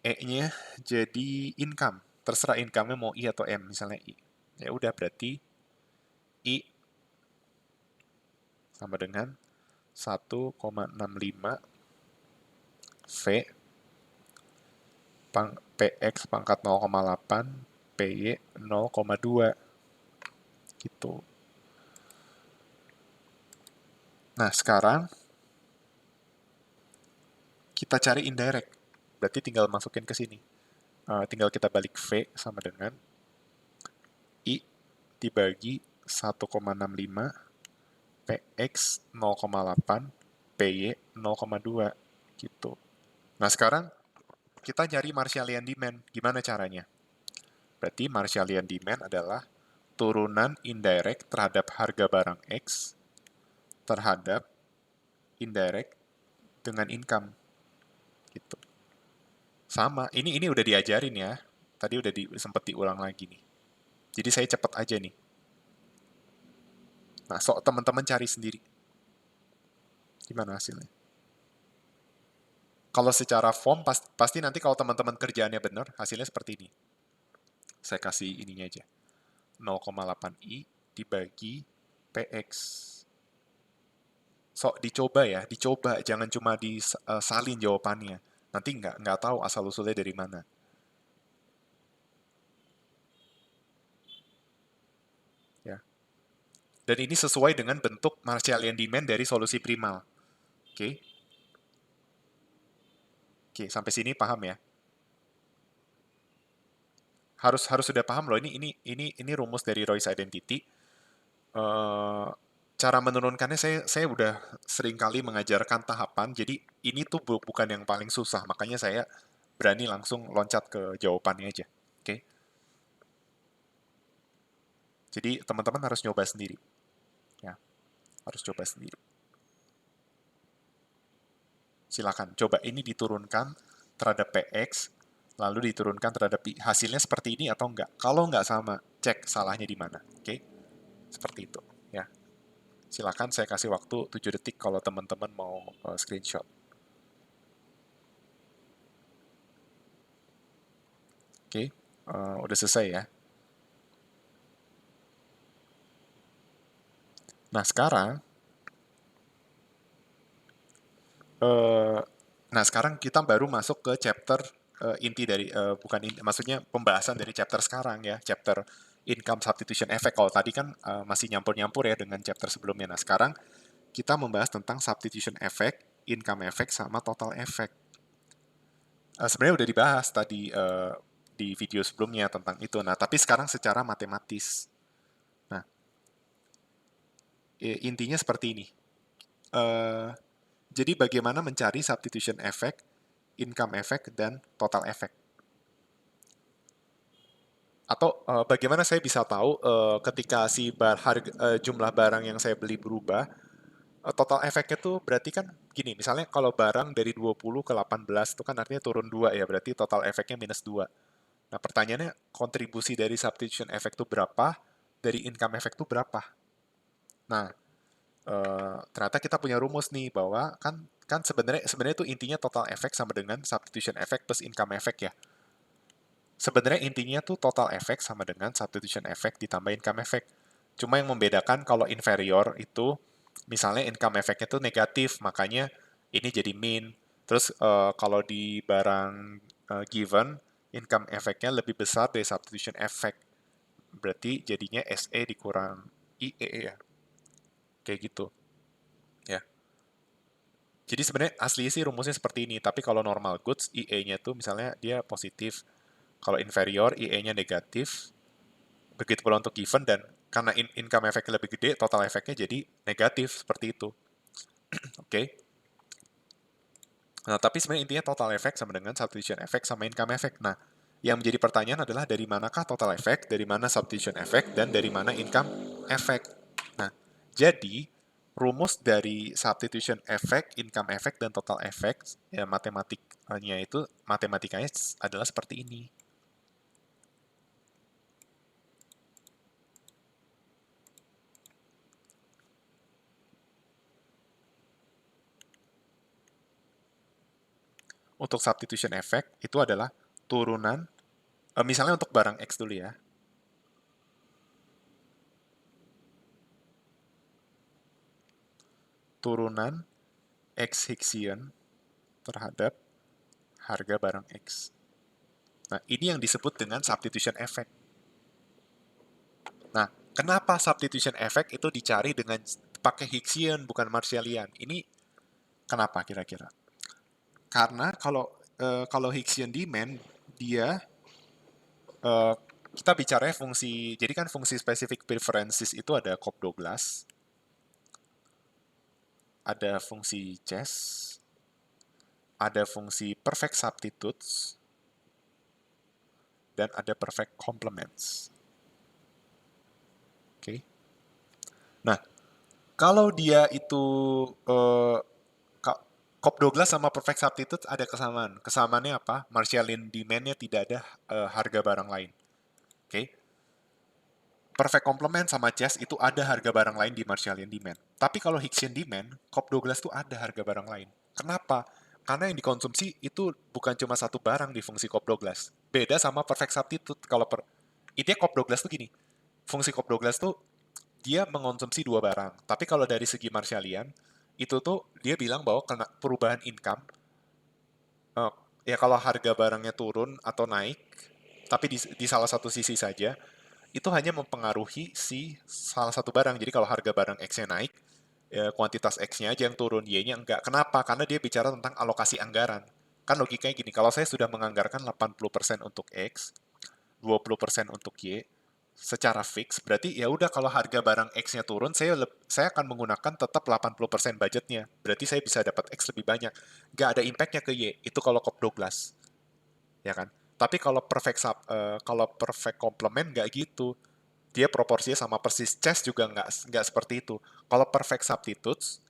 E-nya jadi income. Terserah income-nya mau I atau M, misalnya I. Ya udah berarti I sama dengan 1,65 V PX pangkat 0,8, PY 0,2 gitu. Nah, sekarang kita cari indirect. Berarti tinggal masukin ke sini. Tinggal kita balik V sama dengan I dibagi 1,65, PX 0,8, PY 0,2 gitu. Nah, sekarang kita cari Marshallian demand. Gimana caranya? Berarti Marshallian demand adalah turunan indirect terhadap harga barang X terhadap indirect dengan income gitu. Sama, ini udah diajarin ya. Tadi udah sempat diulang lagi nih. Jadi saya cepat aja nih. Nah, sok teman-teman cari sendiri. Gimana hasilnya? Kalau secara form, pasti nanti kalau teman-teman kerjaannya benar, hasilnya seperti ini. Saya kasih ininya aja. 0,8i dibagi PX. Sok dicoba ya, dicoba. Jangan cuma disalin jawabannya. Nanti nggak tahu asal-usulnya dari mana. Ya. Dan ini sesuai dengan bentuk Marshallian demand dari solusi primal. Oke. Oke, sampai sini paham ya? Harus sudah paham loh, ini rumus dari Roy's Identity. Cara menurunkannya saya udah sering kali mengajarkan tahapan, jadi ini tuh bukan yang paling susah, makanya saya berani langsung loncat ke jawabannya aja. Oke? Jadi teman-teman harus nyoba sendiri. Ya, harus coba sendiri. Silakan, coba ini diturunkan terhadap PX, lalu diturunkan terhadap hasilnya seperti ini atau enggak. Kalau enggak sama, cek salahnya di mana. Oke? Seperti itu. Ya. Silakan saya kasih waktu 7 detik kalau teman-teman mau screenshot. Oke, udah selesai ya. Nah sekarang, uh, sekarang kita baru masuk ke chapter inti dari bukan inti, maksudnya pembahasan dari chapter sekarang ya, chapter income substitution effect. Kalau tadi kan masih nyampur-nyampur ya dengan chapter sebelumnya. Nah sekarang kita membahas tentang substitution effect, income effect, sama total effect. Sebenarnya udah dibahas tadi di video sebelumnya tentang itu. Nah tapi sekarang secara matematis. Nah intinya seperti ini. Uh, jadi bagaimana mencari substitution effect, income effect, dan total effect. Atau bagaimana saya bisa tahu ketika si jumlah barang yang saya beli berubah, total efeknya tuh berarti kan gini, misalnya kalau barang dari 20 ke 18 itu kan artinya turun 2 ya, berarti total efeknya minus 2. Nah pertanyaannya kontribusi dari substitution effect itu berapa, dari income effect itu berapa? Nah ternyata kita punya rumus nih bahwa kan sebenarnya itu intinya total effect sama dengan substitution effect plus income effect ya. Sebenarnya intinya tuh total effect sama dengan substitution effect ditambah income effect. Cuma yang membedakan kalau inferior itu misalnya income effect-nya tuh negatif, makanya ini jadi min. Terus kalau di barang given, income effect-nya lebih besar dari substitution effect. Berarti jadinya SE dikurang IE ya. Kayak gitu. Ya. Jadi sebenarnya asli sih rumusnya seperti ini, tapi kalau normal goods, IE-nya tuh misalnya dia positif. Kalau inferior, IE-nya negatif. Begitu pula untuk given, dan karena income efeknya lebih gede, total efeknya jadi negatif, seperti itu. Oke? Okay? Nah, tapi sebenarnya intinya total effect sama dengan substitution effect sama income effect. Nah, yang menjadi pertanyaan adalah dari manakah total effect, dari mana substitution effect, dan dari mana income effect. Nah, jadi rumus dari substitution effect, income effect, dan total effect, ya matematikanya adalah seperti ini. Untuk substitution effect itu adalah turunan, misalnya untuk barang X dulu ya, turunan X Hixian terhadap harga barang X. Nah, ini yang disebut dengan substitution effect. Nah, kenapa substitution effect itu dicari dengan pakai Hicksian bukan Marshallian? Ini kenapa kira-kira? Karena kalau Hicksian demand dia eh, kita bicara fungsi, jadi kan fungsi specific preferences itu ada Cobb-Douglas, ada fungsi Chess, ada fungsi perfect substitutes, dan ada perfect complements. Oke. Okay. Nah, kalau dia itu eh, Cobb-Douglas sama perfect substitutes ada kesamaan. Kesamaannya apa? Marshallian demand-nya tidak ada harga barang lain. Oke. Okay. Perfect complement sama Chess itu ada harga barang lain di Marshallian demand. Tapi kalau Hicksian demand, Cobb-Douglas tuh ada harga barang lain. Kenapa? Karena yang dikonsumsi itu bukan cuma satu barang di fungsi Cobb-Douglas. Beda sama perfect substitute. Intinya Cobb-Douglas tuh gini. Fungsi Cobb-Douglas tuh dia mengonsumsi dua barang. Tapi kalau dari segi Marshallian, itu tuh dia bilang bahwa kena perubahan income, eh, ya kalau harga barangnya turun atau naik, tapi di salah satu sisi saja, itu hanya mempengaruhi si salah satu barang. Jadi kalau harga barang X-nya naik, ya kuantitas X-nya aja yang turun, Y-nya enggak. Kenapa? Karena dia bicara tentang alokasi anggaran. Kan logikanya gini, kalau saya sudah menganggarkan 80% untuk X, 20% untuk Y, secara fix, berarti ya udah kalau harga barang X-nya turun, saya akan menggunakan tetap 80% budgetnya. Berarti saya bisa dapat X lebih banyak. Nggak ada impact-nya ke Y. Itu kalau Cobb-Douglas, ya kan? Tapi kalau perfect complement nggak gitu. Dia proporsinya sama persis. Chess juga nggak seperti itu. Kalau perfect substitutes,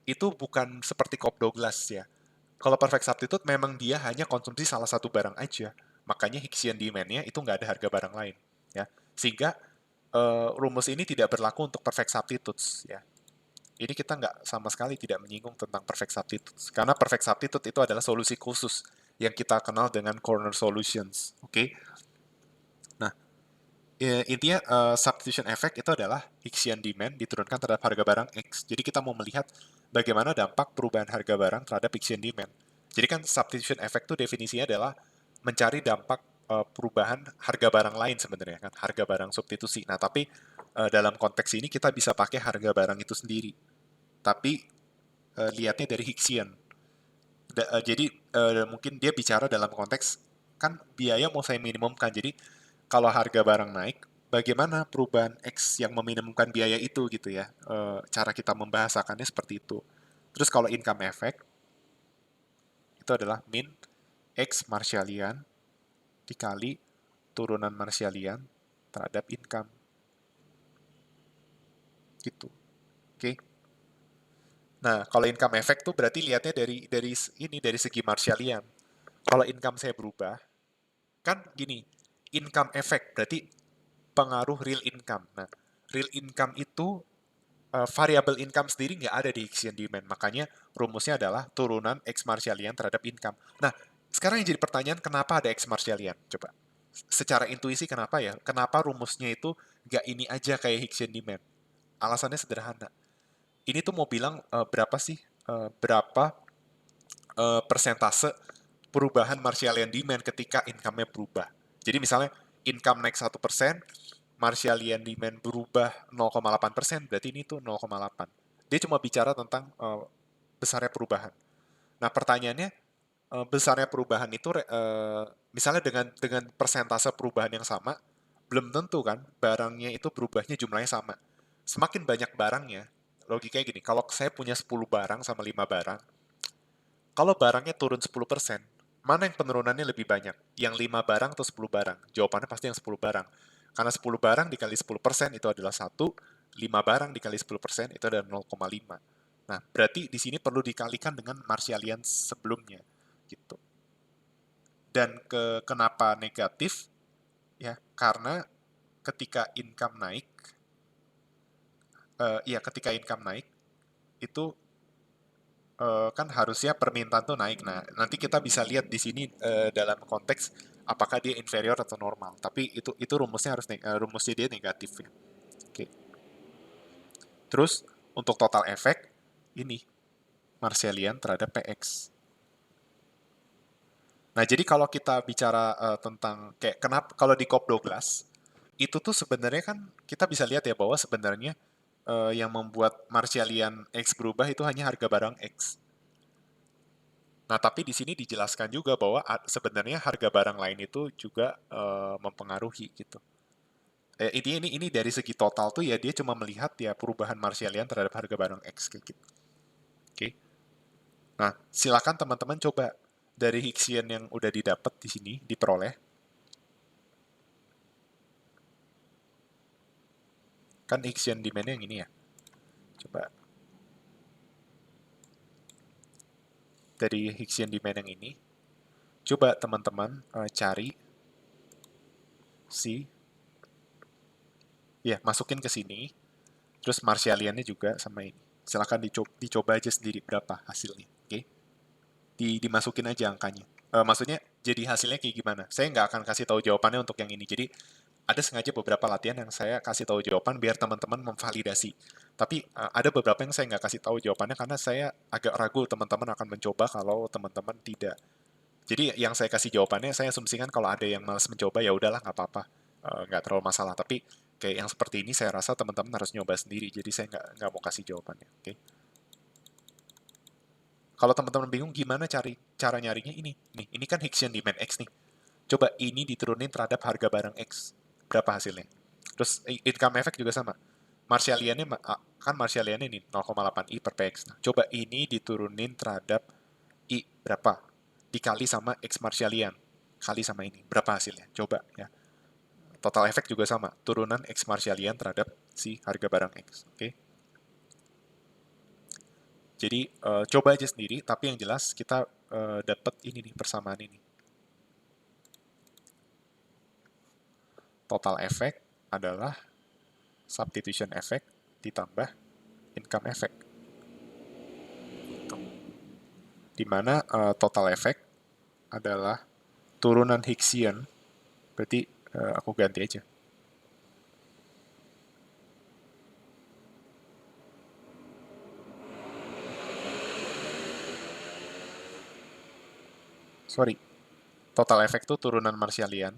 itu bukan seperti Cobb-Douglas ya. Kalau perfect substitute memang dia hanya konsumsi salah satu barang aja. Makanya Hicksian demand-nya itu nggak ada harga barang lain. Ya. Sehingga rumus ini tidak berlaku untuk perfect substitutes. Ya. Ini kita nggak sama sekali tidak menyinggung tentang perfect substitutes. Karena perfect substitute itu adalah solusi khusus yang kita kenal dengan corner solutions. Oke? Okay? Nah, intinya substitution effect itu adalah Hicksian demand diturunkan terhadap harga barang X. Jadi kita mau melihat bagaimana dampak perubahan harga barang terhadap Hicksian demand. Jadi kan substitution effect itu definisinya adalah mencari dampak perubahan harga barang lain sebenarnya kan, harga barang substitusi. Nah, tapi dalam konteks ini kita bisa pakai harga barang itu sendiri. Tapi lihatnya dari Hicksian. Jadi mungkin dia bicara dalam konteks kan biaya mau saya minimumkan. Jadi kalau harga barang naik, bagaimana perubahan X yang meminimumkan biaya itu gitu ya. Cara kita membahasakannya seperti itu. Terus kalau income effect, itu adalah min X Marshallian dikali turunan Marshallian terhadap income. Gitu. Oke. Okay? Nah, kalau income effect tuh berarti lihatnya dari segi Marshallian. Kalau income saya berubah, kan gini, income effect berarti pengaruh real income. Nah, real income itu variable income sendiri nggak ada di Hicksian demand. Makanya rumusnya adalah turunan X Marshallian terhadap income. Nah, sekarang yang jadi pertanyaan, kenapa ada X Marshallian? Coba. Secara intuisi kenapa ya? Kenapa rumusnya itu nggak ini aja kayak Hicksian demand? Alasannya sederhana. Ini tuh mau bilang berapa sih? Berapa persentase perubahan Marshallian demand ketika income-nya berubah. Jadi misalnya income naik 1%, Marshallian demand berubah 0,8%, berarti ini tuh 0,8. Dia cuma bicara tentang besarnya perubahan. Nah, pertanyaannya, besarnya perubahan itu misalnya dengan persentase perubahan yang sama, belum tentu kan barangnya itu berubahnya jumlahnya sama. Semakin banyak barangnya, logikanya gini, kalau saya punya 10 barang sama 5 barang, kalau barangnya turun 10%, mana yang penurunannya lebih banyak? Yang 5 barang atau 10 barang? Jawabannya pasti yang 10 barang. Karena 10 barang dikali 10% itu adalah 1, 5 barang dikali 10% itu adalah 0,5. Nah, berarti di sini perlu dikalikan dengan Marshallian sebelumnya. Gitu. Dan kenapa negatif? Ya, karena ketika income naik, ketika income naik, itu kan harusnya permintaan tuh naik. Nah, nanti kita bisa lihat di sini dalam konteks apakah dia inferior atau normal. Tapi itu rumusnya rumusnya dia negatif ya. Oke. Terus untuk total efek ini Marshallian terhadap PX. Nah, jadi kalau kita bicara tentang kayak kenapa kalau di COP 12 itu tuh sebenarnya kan kita bisa lihat ya bahwa sebenarnya yang membuat Marshallian X berubah itu hanya harga barang X. Nah, tapi di sini dijelaskan juga bahwa sebenarnya harga barang lain itu juga mempengaruhi gitu. Ini dari segi total tuh ya dia cuma melihat ya perubahan Marshallian terhadap harga barang X kayak gitu. Oke. Nah, silakan teman-teman coba dari Hicksian yang udah didapat di sini diperoleh. Kan Hicksian demand yang ini ya. Coba dari Hicksian demand yang ini, coba teman-teman cari si ya masukin ke sini, terus Marshallian-nya juga sama ini. Silakan dicoba aja sendiri berapa hasilnya, oke? Dimasukin aja angkanya. Maksudnya jadi hasilnya kayak gimana? Saya nggak akan kasih tahu jawabannya untuk yang ini. Jadi ada sengaja beberapa latihan yang saya kasih tahu jawaban biar teman-teman memvalidasi. Tapi ada beberapa yang saya nggak kasih tahu jawabannya karena saya agak ragu teman-teman akan mencoba kalau teman-teman tidak. Jadi yang saya kasih jawabannya saya asumsikan kalau ada yang malas mencoba ya udahlah nggak apa-apa. Nggak terlalu masalah. Tapi kayak yang seperti ini saya rasa teman-teman harus nyoba sendiri. Jadi saya nggak mau kasih jawabannya. Oke? Kalau teman-teman bingung gimana cara nyarinya ini. Nih, ini kan Hicksian demand X nih. Coba ini diturunin terhadap harga barang X. Berapa hasilnya? Terus income effect juga sama. Marshallian-nya kan Marshallian ini 0,8 I per PX. Nah, coba ini diturunin terhadap I berapa? Dikali sama X Marshallian. Kali sama ini. Berapa hasilnya? Coba ya. Total effect juga sama. Turunan X Marshallian terhadap si harga barang X. Oke. Jadi coba aja sendiri, tapi yang jelas kita dapat ini nih persamaan ini. Total effect adalah substitution effect ditambah income effect. Di mana total effect adalah turunan Hicksian, berarti aku ganti aja. Sorry, total effect itu turunan Marshallian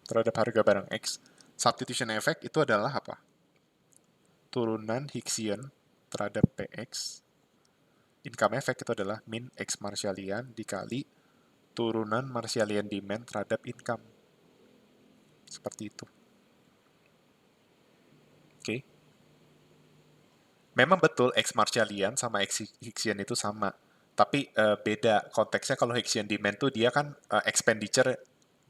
terhadap harga barang X. Substitution effect itu adalah apa? Turunan Hicksian terhadap PX. Income effect itu adalah min X Marshallian dikali turunan Marshallian demand terhadap income. Seperti itu. Oke. Okay. Memang betul X Marshallian sama X Hicksian itu sama. Tapi beda konteksnya kalau Hicksian demand tuh dia kan expenditure,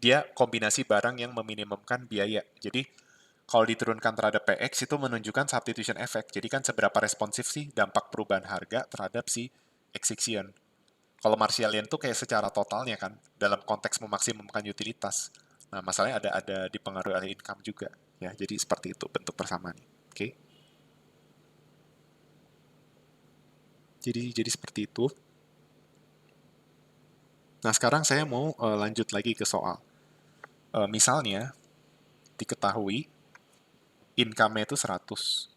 dia kombinasi barang yang meminimumkan biaya. Jadi kalau diturunkan terhadap PX itu menunjukkan substitution effect. Jadi kan seberapa responsif sih dampak perubahan harga terhadap si X Hicksian. Kalau Marshallian tuh kayak secara totalnya kan dalam konteks memaksimumkan utilitas. Nah, masalahnya ada dipengaruhi oleh income juga. Ya, jadi seperti itu bentuk persamaannya. Oke. Okay? Jadi seperti itu. Nah, sekarang saya mau lanjut lagi ke soal. Misalnya, diketahui income-nya itu 100.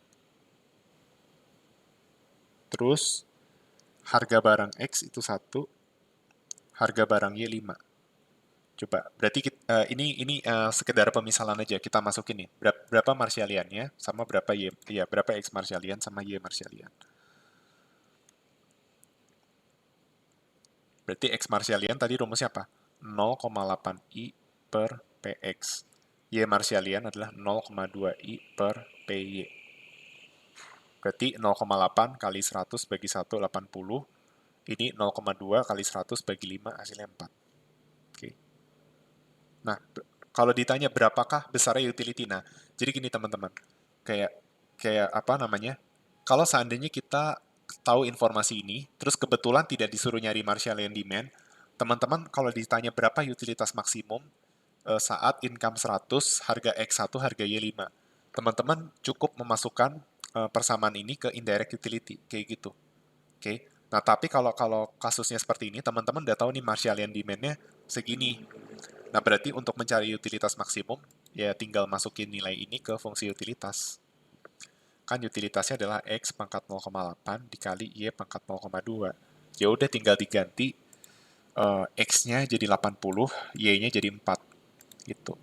Terus, harga barang X itu 1, harga barang Y 5. Coba, berarti ini sekedar pemisalan aja. Kita masukin nih. Berapa Marshallian-nya sama berapa Y, ya, berapa X Marshallian sama Y Marshallian. Berarti X Marshallian tadi rumusnya apa? 0,8 I per PX. Y Marshallian adalah 0,2 I per PY. Berarti 0,8 kali 100 bagi 1, 80. Ini 0,2 kali 100 bagi 5, hasilnya 4. Oke. Nah, kalau ditanya berapakah besarnya utility, nah, jadi gini teman-teman, kayak kayak apa namanya, kalau seandainya kita tahu informasi ini, terus kebetulan tidak disuruh nyari Marshallian demand, teman-teman kalau ditanya berapa utilitas maksimum saat income 100, harga X1, harga Y5, teman-teman cukup memasukkan persamaan ini ke indirect utility, kayak gitu. Oke. Nah, tapi kalau kalau kasusnya seperti ini, teman-teman udah tahu nih Marshallian demand-nya segini. Nah, berarti untuk mencari utilitas maksimum, ya tinggal masukin nilai ini ke fungsi utilitas. Kan utilitasnya adalah X pangkat 0,8 dikali Y pangkat 0,2. Ya udah tinggal diganti X-nya jadi 80, Y-nya jadi 4. Gitu.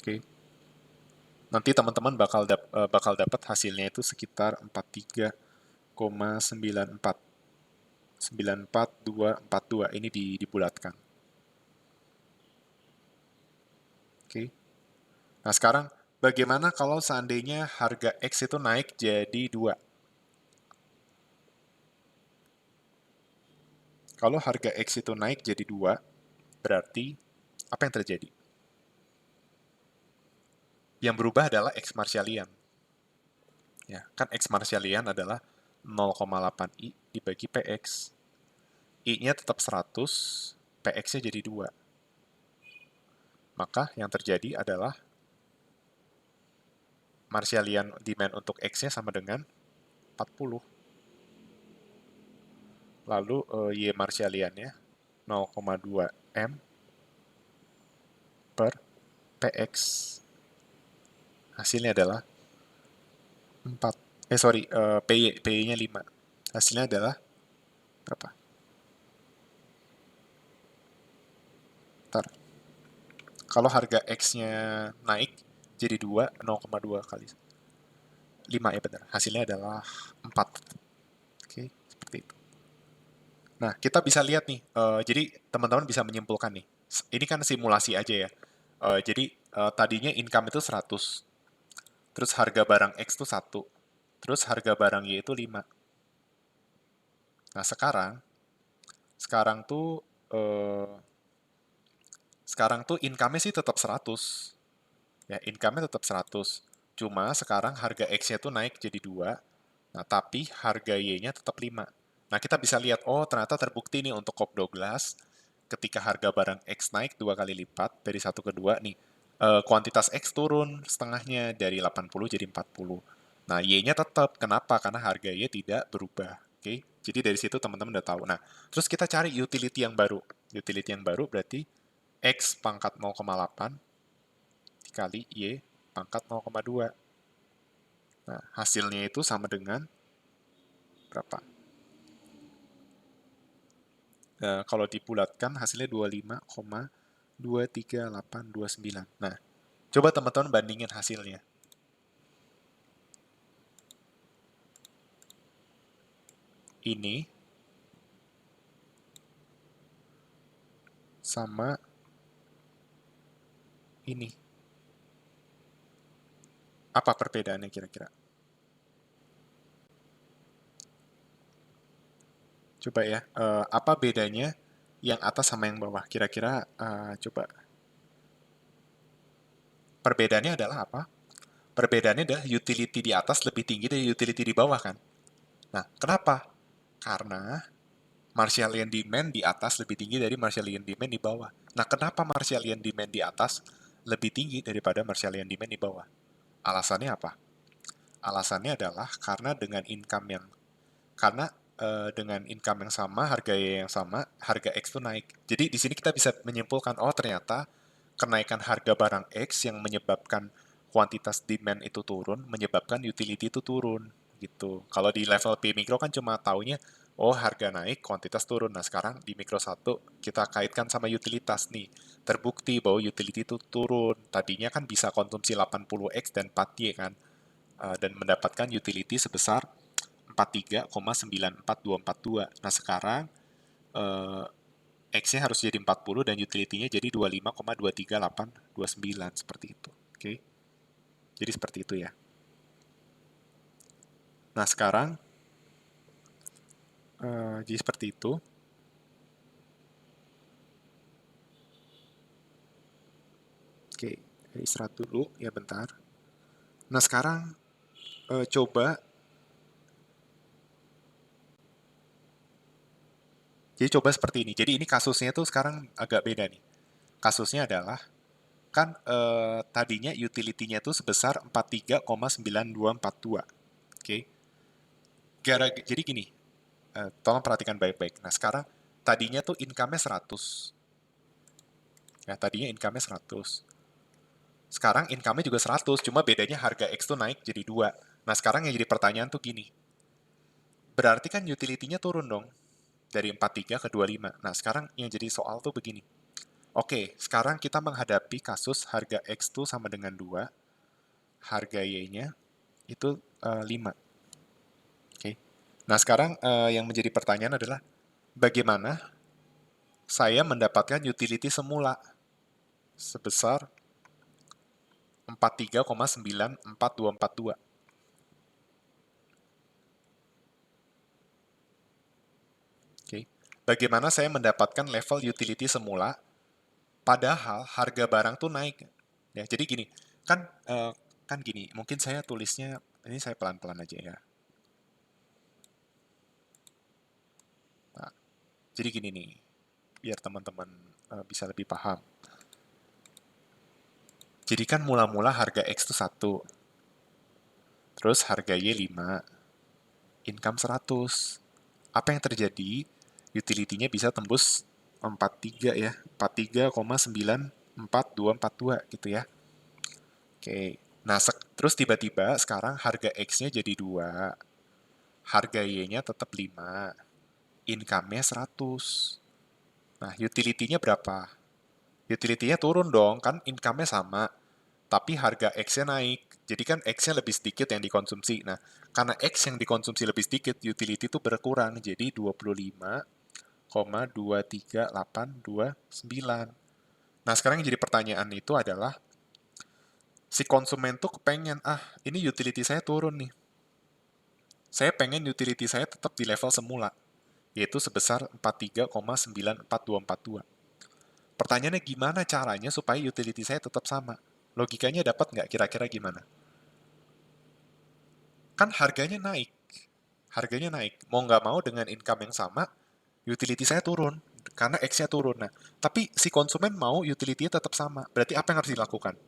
Oke. Nanti teman-teman bakal dapat hasilnya itu sekitar 43,94. 94242 ini dibulatkan. Oke. Nah, sekarang bagaimana kalau seandainya harga X itu naik jadi 2? Kalau harga X itu naik jadi 2, berarti apa yang terjadi? Yang berubah adalah X Marshallian. Ya, kan X Marshallian adalah 0,8I dibagi PX. I-nya tetap 100, PX-nya jadi 2. Maka yang terjadi adalah Marshallian demand untuk X-nya sama dengan 40. Lalu Y Marshallian-nya 0,2 M per PX. Hasilnya adalah 4. PY-nya 5. Hasilnya adalah berapa? Ntar. Kalau harga X-nya naik jadi 2, 0,2 kali 5 ya benar. Hasilnya adalah 4. Oke, seperti itu. Nah, kita bisa lihat nih. Jadi teman-teman bisa menyimpulkan nih. Ini kan simulasi aja ya. Jadi tadinya income itu 100. Terus harga barang X itu 1. Terus harga barang Y itu 5. Nah, sekarang tuh eh, income-nya sih tetap 100. Ya, income-nya tetap 100. Cuma sekarang harga X-nya tuh naik jadi 2. Nah, tapi harga Y-nya tetap 5. Nah, kita bisa lihat, oh ternyata terbukti nih untuk Cobb Douglas, ketika harga barang X naik 2 kali lipat, dari 1 ke 2 nih, kuantitas X turun setengahnya dari 80 jadi 40. Nah, Y-nya tetap. Kenapa? Karena harga Y tidak berubah. Oke, jadi dari situ teman-teman udah tahu. Nah, terus kita cari utility yang baru. Utility yang baru berarti X pangkat 0,8 dikali Y pangkat 0,2. Nah, hasilnya itu sama dengan berapa? Kalau dibulatkan hasilnya 25,23829. Nah, coba teman-teman bandingin hasilnya. Ini sama ini. Apa perbedaannya kira-kira? Coba ya, apa bedanya yang atas sama yang bawah? Kira-kira coba. Perbedaannya adalah apa? Perbedaannya adalah utility di atas lebih tinggi dari utility di bawah kan? Nah, kenapa? Karena Marshallian demand di atas lebih tinggi dari Marshallian demand di bawah. Nah, kenapa Marshallian demand di atas lebih tinggi daripada Marshallian demand di bawah? Alasannya apa? Alasannya adalah karena dengan income yang sama, harga yang sama, harga X itu naik. Jadi di sini kita bisa menyimpulkan, oh ternyata kenaikan harga barang X yang menyebabkan kuantitas demand itu turun, menyebabkan utility itu turun gitu. Kalau di level P mikro kan cuma taunya, oh harga naik, kuantitas turun. Nah sekarang di mikro 1 kita kaitkan sama utilitas nih. Terbukti bahwa utility itu turun. Tadinya kan bisa konsumsi 80X dan 4Y kan. Dan mendapatkan utility sebesar 43,94242. Nah sekarang X-nya harus jadi 40 dan utility-nya jadi 25,23829 seperti itu. Oke. Jadi seperti itu ya. Nah, sekarang jadi seperti itu. Oke, istirahat dulu ya bentar. Nah, sekarang coba seperti ini. Jadi ini kasusnya tuh sekarang agak beda nih. Kasusnya adalah kan tadinya utility-nya tuh sebesar 43,9242. Oke. Jadi gini, tolong perhatikan baik-baik. Nah, sekarang tadinya tuh income-nya 100. Ya, tadinya income-nya 100. Sekarang income-nya juga 100, cuma bedanya harga X tuh naik jadi 2. Nah, sekarang yang jadi pertanyaan tuh gini. Berarti kan utility-nya turun dong, dari 43 ke 25. Nah, sekarang yang jadi soal tuh begini. Oke, sekarang kita menghadapi kasus harga X tuh sama dengan 2, harga Y-nya itu 5. Oke. Nah, sekarang yang menjadi pertanyaan adalah, bagaimana saya mendapatkan utility semula sebesar 43,94242. Oke. Bagaimana saya mendapatkan level utility semula padahal harga barang tuh naik. Ya, jadi gini, kan kan gini, mungkin saya tulisnya ini saya pelan-pelan aja ya. Nah, jadi gini nih, biar teman-teman bisa lebih paham. Jadi kan mula-mula harga X itu 1, terus harga Y 5, income 100. Apa yang terjadi? Utility-nya bisa tembus 43 ya, 43,94242 gitu ya. Oke, nah terus tiba-tiba sekarang harga X-nya jadi 2, harga Y-nya tetap 5, income-nya 100. Nah, utility-nya berapa? Utility-nya turun dong, kan income-nya sama, tapi harga X-nya naik. Jadi kan X-nya lebih sedikit yang dikonsumsi. Nah, karena X yang dikonsumsi lebih sedikit, utility itu berkurang. Jadi 25,23829. Nah, sekarang yang jadi pertanyaan itu adalah, si konsumen tuh kepengen, ini utility saya turun nih. Saya pengen utility saya tetap di level semula, yaitu sebesar 43,94242. Pertanyaannya gimana caranya supaya utility saya tetap sama? Logikanya dapat nggak kira-kira gimana? Kan harganya naik. Harganya naik. Mau nggak mau dengan income yang sama, utility saya turun. Karena X-nya turun. Nah, tapi si konsumen mau utility-nya tetap sama. Berarti apa yang harus dilakukan?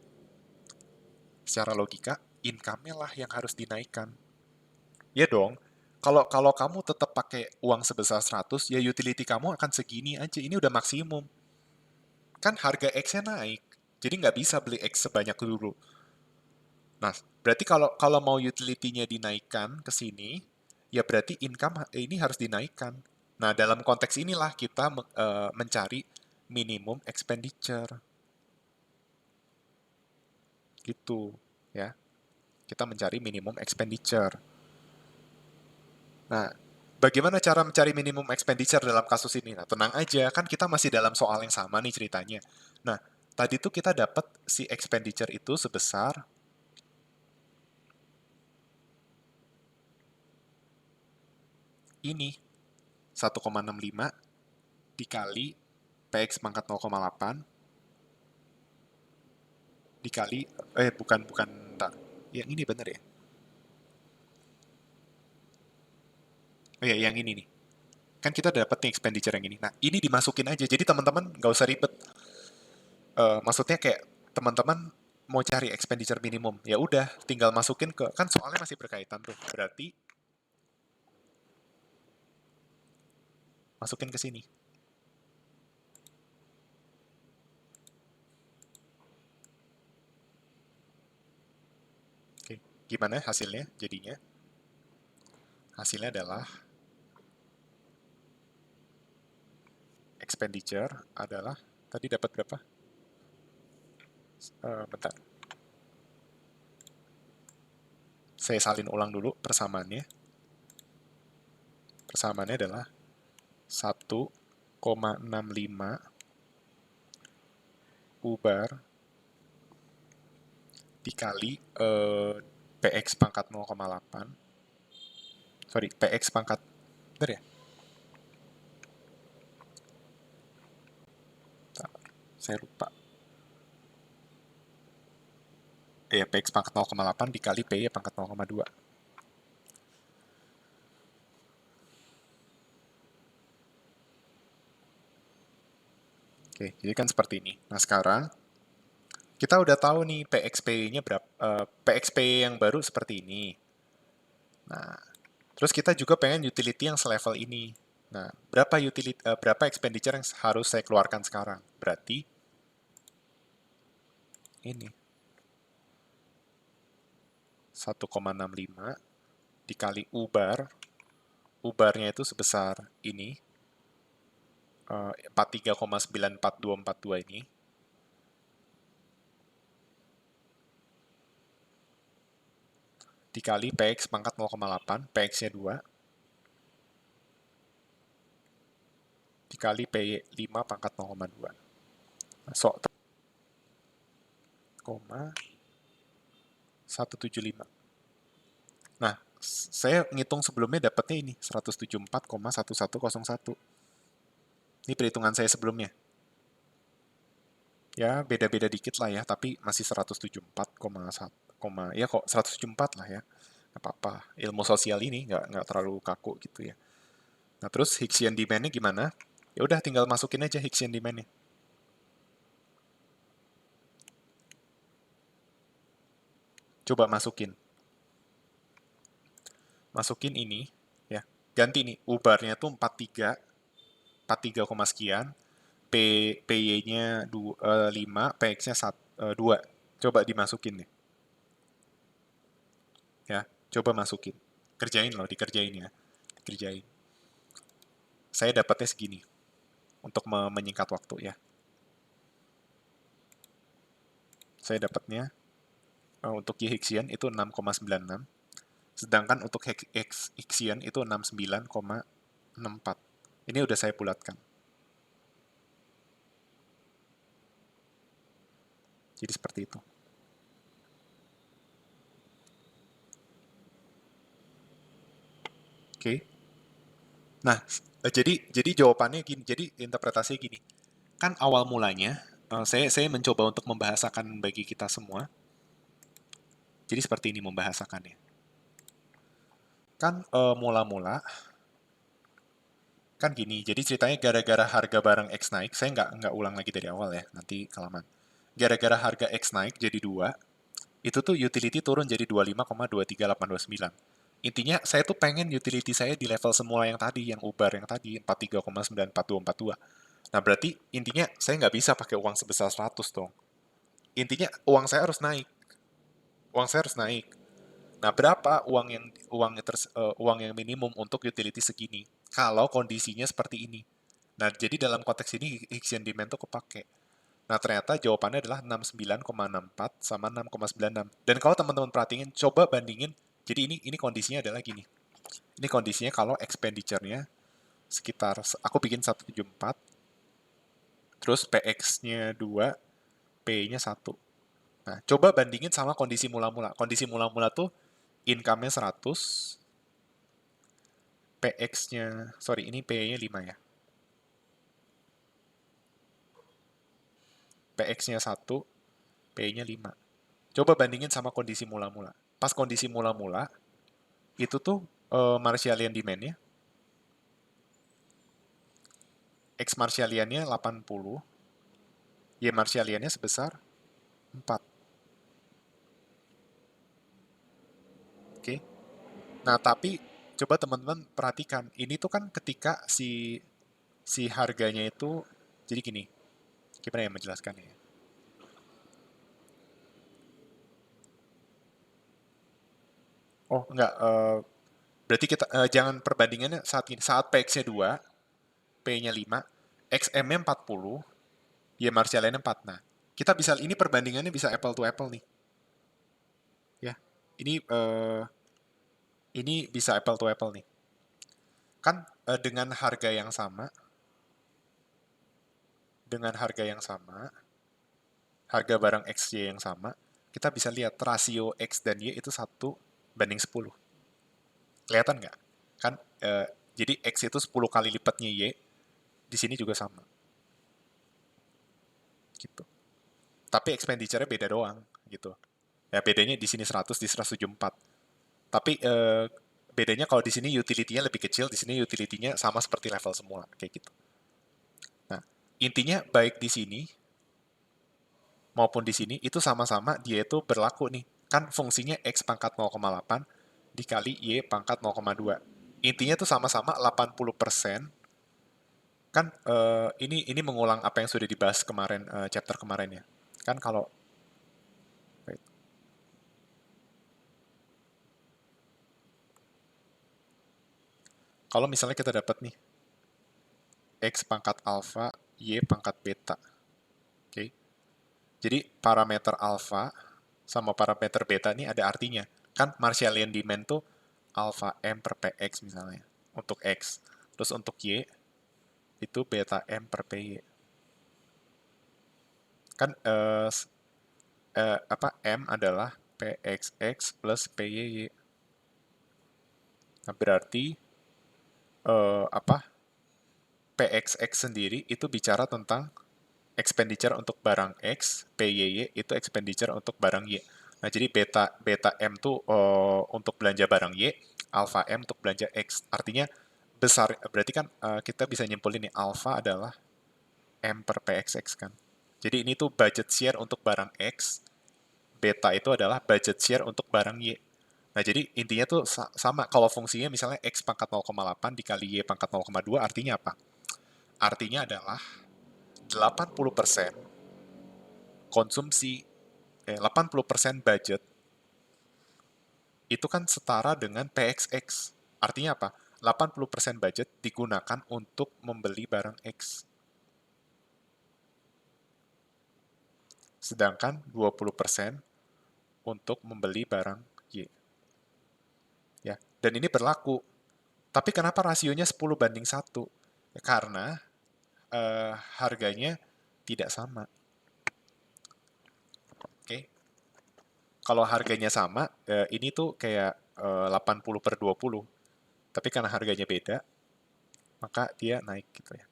Secara logika, income-nya lah yang harus dinaikkan. Ya dong. Kalau kalau kamu tetap pakai uang sebesar 100, ya utility kamu akan segini aja. Ini udah maksimum. Kan harga X-nya naik. Jadi nggak bisa beli X sebanyak dulu. Nah, berarti kalau kalau mau utility-nya dinaikkan ke sini, ya berarti income ini harus dinaikkan. Nah, dalam konteks inilah kita mencari minimum expenditure. Gitu, ya. Kita mencari minimum expenditure. Nah, bagaimana cara mencari minimum expenditure dalam kasus ini? Nah, tenang aja, kan kita masih dalam soal yang sama nih ceritanya. Nah, tadi tuh kita dapat si expenditure itu sebesar ini, 1,65 dikali PX pangkat 0,8 dikali, bukan, bentar. Yang ini bener ya? Oh ya, yang ini nih. Kan kita dapat nih expenditure yang ini. Nah, ini dimasukin aja. Jadi teman-teman nggak usah ribet. Maksudnya kayak teman-teman mau cari expenditure minimum, ya udah tinggal masukin ke, kan soalnya masih berkaitan tuh. Berarti masukin ke sini. Oke, gimana hasilnya jadinya? Hasilnya adalah expenditure adalah tadi dapat berapa? Bentar. Saya salin ulang dulu persamaannya. Persamaannya adalah 1,65 ubar dikali PX pangkat 0,8. Sorry, PX pangkat, bener ya? Bentar, saya lupa. Ya, PX pangkat 0,8 dikali PY pangkat 0,2. Oke, jadi kan seperti ini. Nah, sekarang kita udah tahu nih PXP-nya berapa, PXP yang baru seperti ini. Nah, terus kita juga pengen utility yang selevel ini. Nah, berapa expenditure yang harus saya keluarkan sekarang? Berarti ini 1,65 dikali U bar. U barnya itu sebesar ini 43,94242 ini dikali PX pangkat 0,8, PX-nya 2, dikali PY 5 pangkat 0,2. So, 175. Nah, saya ngitung sebelumnya dapatnya ini, 174,1101. Ini perhitungan saya sebelumnya. Ya, beda-beda dikit lah ya, tapi masih 174,1, ya kok 174 lah ya. Nggak apa-apa, ilmu sosial ini nggak terlalu kaku gitu ya. Nah, terus Higgs-ian demand-nya gimana? Ya udah tinggal masukin aja Higgs-ian demand-nya. Coba masukin. Masukin ini, ya. Ganti nih, U-bar-nya tuh 43, 43, sekian, PY-nya 5, PX-nya 2. Coba dimasukin nih. Ya, coba masukin. Kerjain loh, dikerjain ya. Dikerjain. Saya dapatnya segini. Untuk menyingkat waktu ya. Saya dapatnya untuk Y Higgs-ian itu 6,96. Sedangkan untuk Higgs-ian itu 69,64. Ini udah saya bulatkan. Jadi seperti itu. Oke. Nah, jadi jawabannya gini, jadi interpretasinya gini. Kan awal mulanya saya mencoba untuk membahasakan bagi kita semua. Jadi seperti ini membahasakannya. Kan mula-mula kan gini. Jadi ceritanya gara-gara harga barang X naik, saya nggak ulang lagi dari awal ya, nanti kelamaan. Gara-gara harga X naik jadi 2, itu tuh utility turun jadi 25,23829. Intinya saya tuh pengen utility saya di level semula yang tadi, yang ubar yang tadi, 43,94242. Nah berarti intinya saya nggak bisa pakai uang sebesar 100 dong. Intinya uang saya harus naik. Uang saya harus naik. Nah berapa uang yang minimum untuk utility segini? Kalau kondisinya seperti ini. Nah jadi dalam konteks ini Higgs demand tuh kepake. Nah, ternyata jawabannya adalah 69,64 sama 6,96. Dan kalau teman-teman perhatiin, coba bandingin. Jadi ini kondisinya adalah gini. Ini kondisinya kalau expenditure-nya sekitar, aku bikin 174, terus PX-nya 2, P-nya 1. Nah, coba bandingin sama kondisi mula-mula. Kondisi mula-mula tuh income-nya 100, PX-nya, sorry, ini P-nya 5 ya. PX-nya 1, P-nya 5. Coba bandingin sama kondisi mula-mula. Pas kondisi mula-mula, itu tuh Marshallian demand-nya, X Marshallian-nya 80, Y Marshallian-nya sebesar 4. Oke. Nah, tapi coba teman-teman perhatikan, ini tuh kan ketika si harganya itu, jadi gini, gimana ya menjelaskannya ya? Oh, enggak, berarti kita jangan perbandingannya saat ini. Saat PX-nya 2, P-nya 5, XM-nya 40, Y Marshallian-nya 4. Nah, kita bisa, ini perbandingannya bisa apple to apple nih. Ya, ini bisa apple to apple nih. Kan dengan harga yang sama, harga barang XY yang sama, kita bisa lihat rasio X dan Y itu 1:10. Kelihatan nggak? Kan, jadi X itu 10 kali lipatnya Y, di sini juga sama. Gitu. Tapi expenditure-nya beda doang, gitu. Ya bedanya di sini 100, di 174. Tapi bedanya kalau di sini utility-nya lebih kecil, di sini utility-nya sama seperti level semula, kayak gitu. Nah, intinya baik di sini maupun di sini itu sama-sama dia itu berlaku nih. Kan fungsinya X pangkat 0,8 dikali Y pangkat 0,2. Intinya tuh sama-sama 80%. Kan ini mengulang apa yang sudah dibahas kemarin, chapter kemarin ya. Kan kalau Kalau misalnya kita dapat nih, X pangkat alfa, Y pangkat beta. Oke. Jadi parameter alfa sama parameter beta ini ada artinya. Kan Marshallian demand tuh alpha M per Px misalnya, untuk X. Terus untuk Y, itu beta M per Py. Kan M adalah Pxx plus Pyy. Nah, berarti Pxx sendiri itu bicara tentang expenditure untuk barang X, PYY itu expenditure untuk barang Y. Nah, jadi beta beta M tuh untuk belanja barang Y, alpha M untuk belanja X. Artinya besar, berarti kan kita bisa nyimpulin nih, alpha adalah M per PXX kan. Jadi ini tuh budget share untuk barang X, beta itu adalah budget share untuk barang Y. Nah, jadi intinya tuh sama. Kalau fungsinya misalnya X pangkat 0,8 dikali Y pangkat 0,2 artinya apa? Artinya adalah 80% konsumsi, 80% budget itu kan setara dengan PXX. Artinya apa? 80% budget digunakan untuk membeli barang X. Sedangkan 20% untuk membeli barang Y. Ya, dan ini berlaku. Tapi kenapa rasionya 10:1? Ya, karena harganya tidak sama. Oke. Kalau harganya sama, ini tuh kayak 80/20. Tapi karena harganya beda, maka dia naik gitu ya.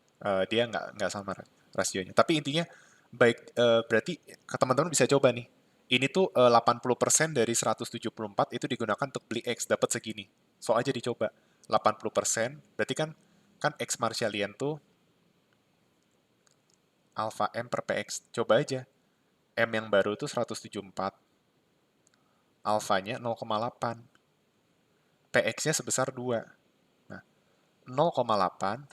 Dia nggak sama rasionya. Tapi intinya baik, berarti teman-teman bisa coba nih. Ini tuh 80% dari 174 itu digunakan untuk beli X, dapat segini. So aja dicoba. 80%, berarti kan X Marshallian tuh alpha M per PX. Coba aja. M yang baru tuh 174. Alfanya 0,8. PX-nya sebesar 2. Nah, 0,8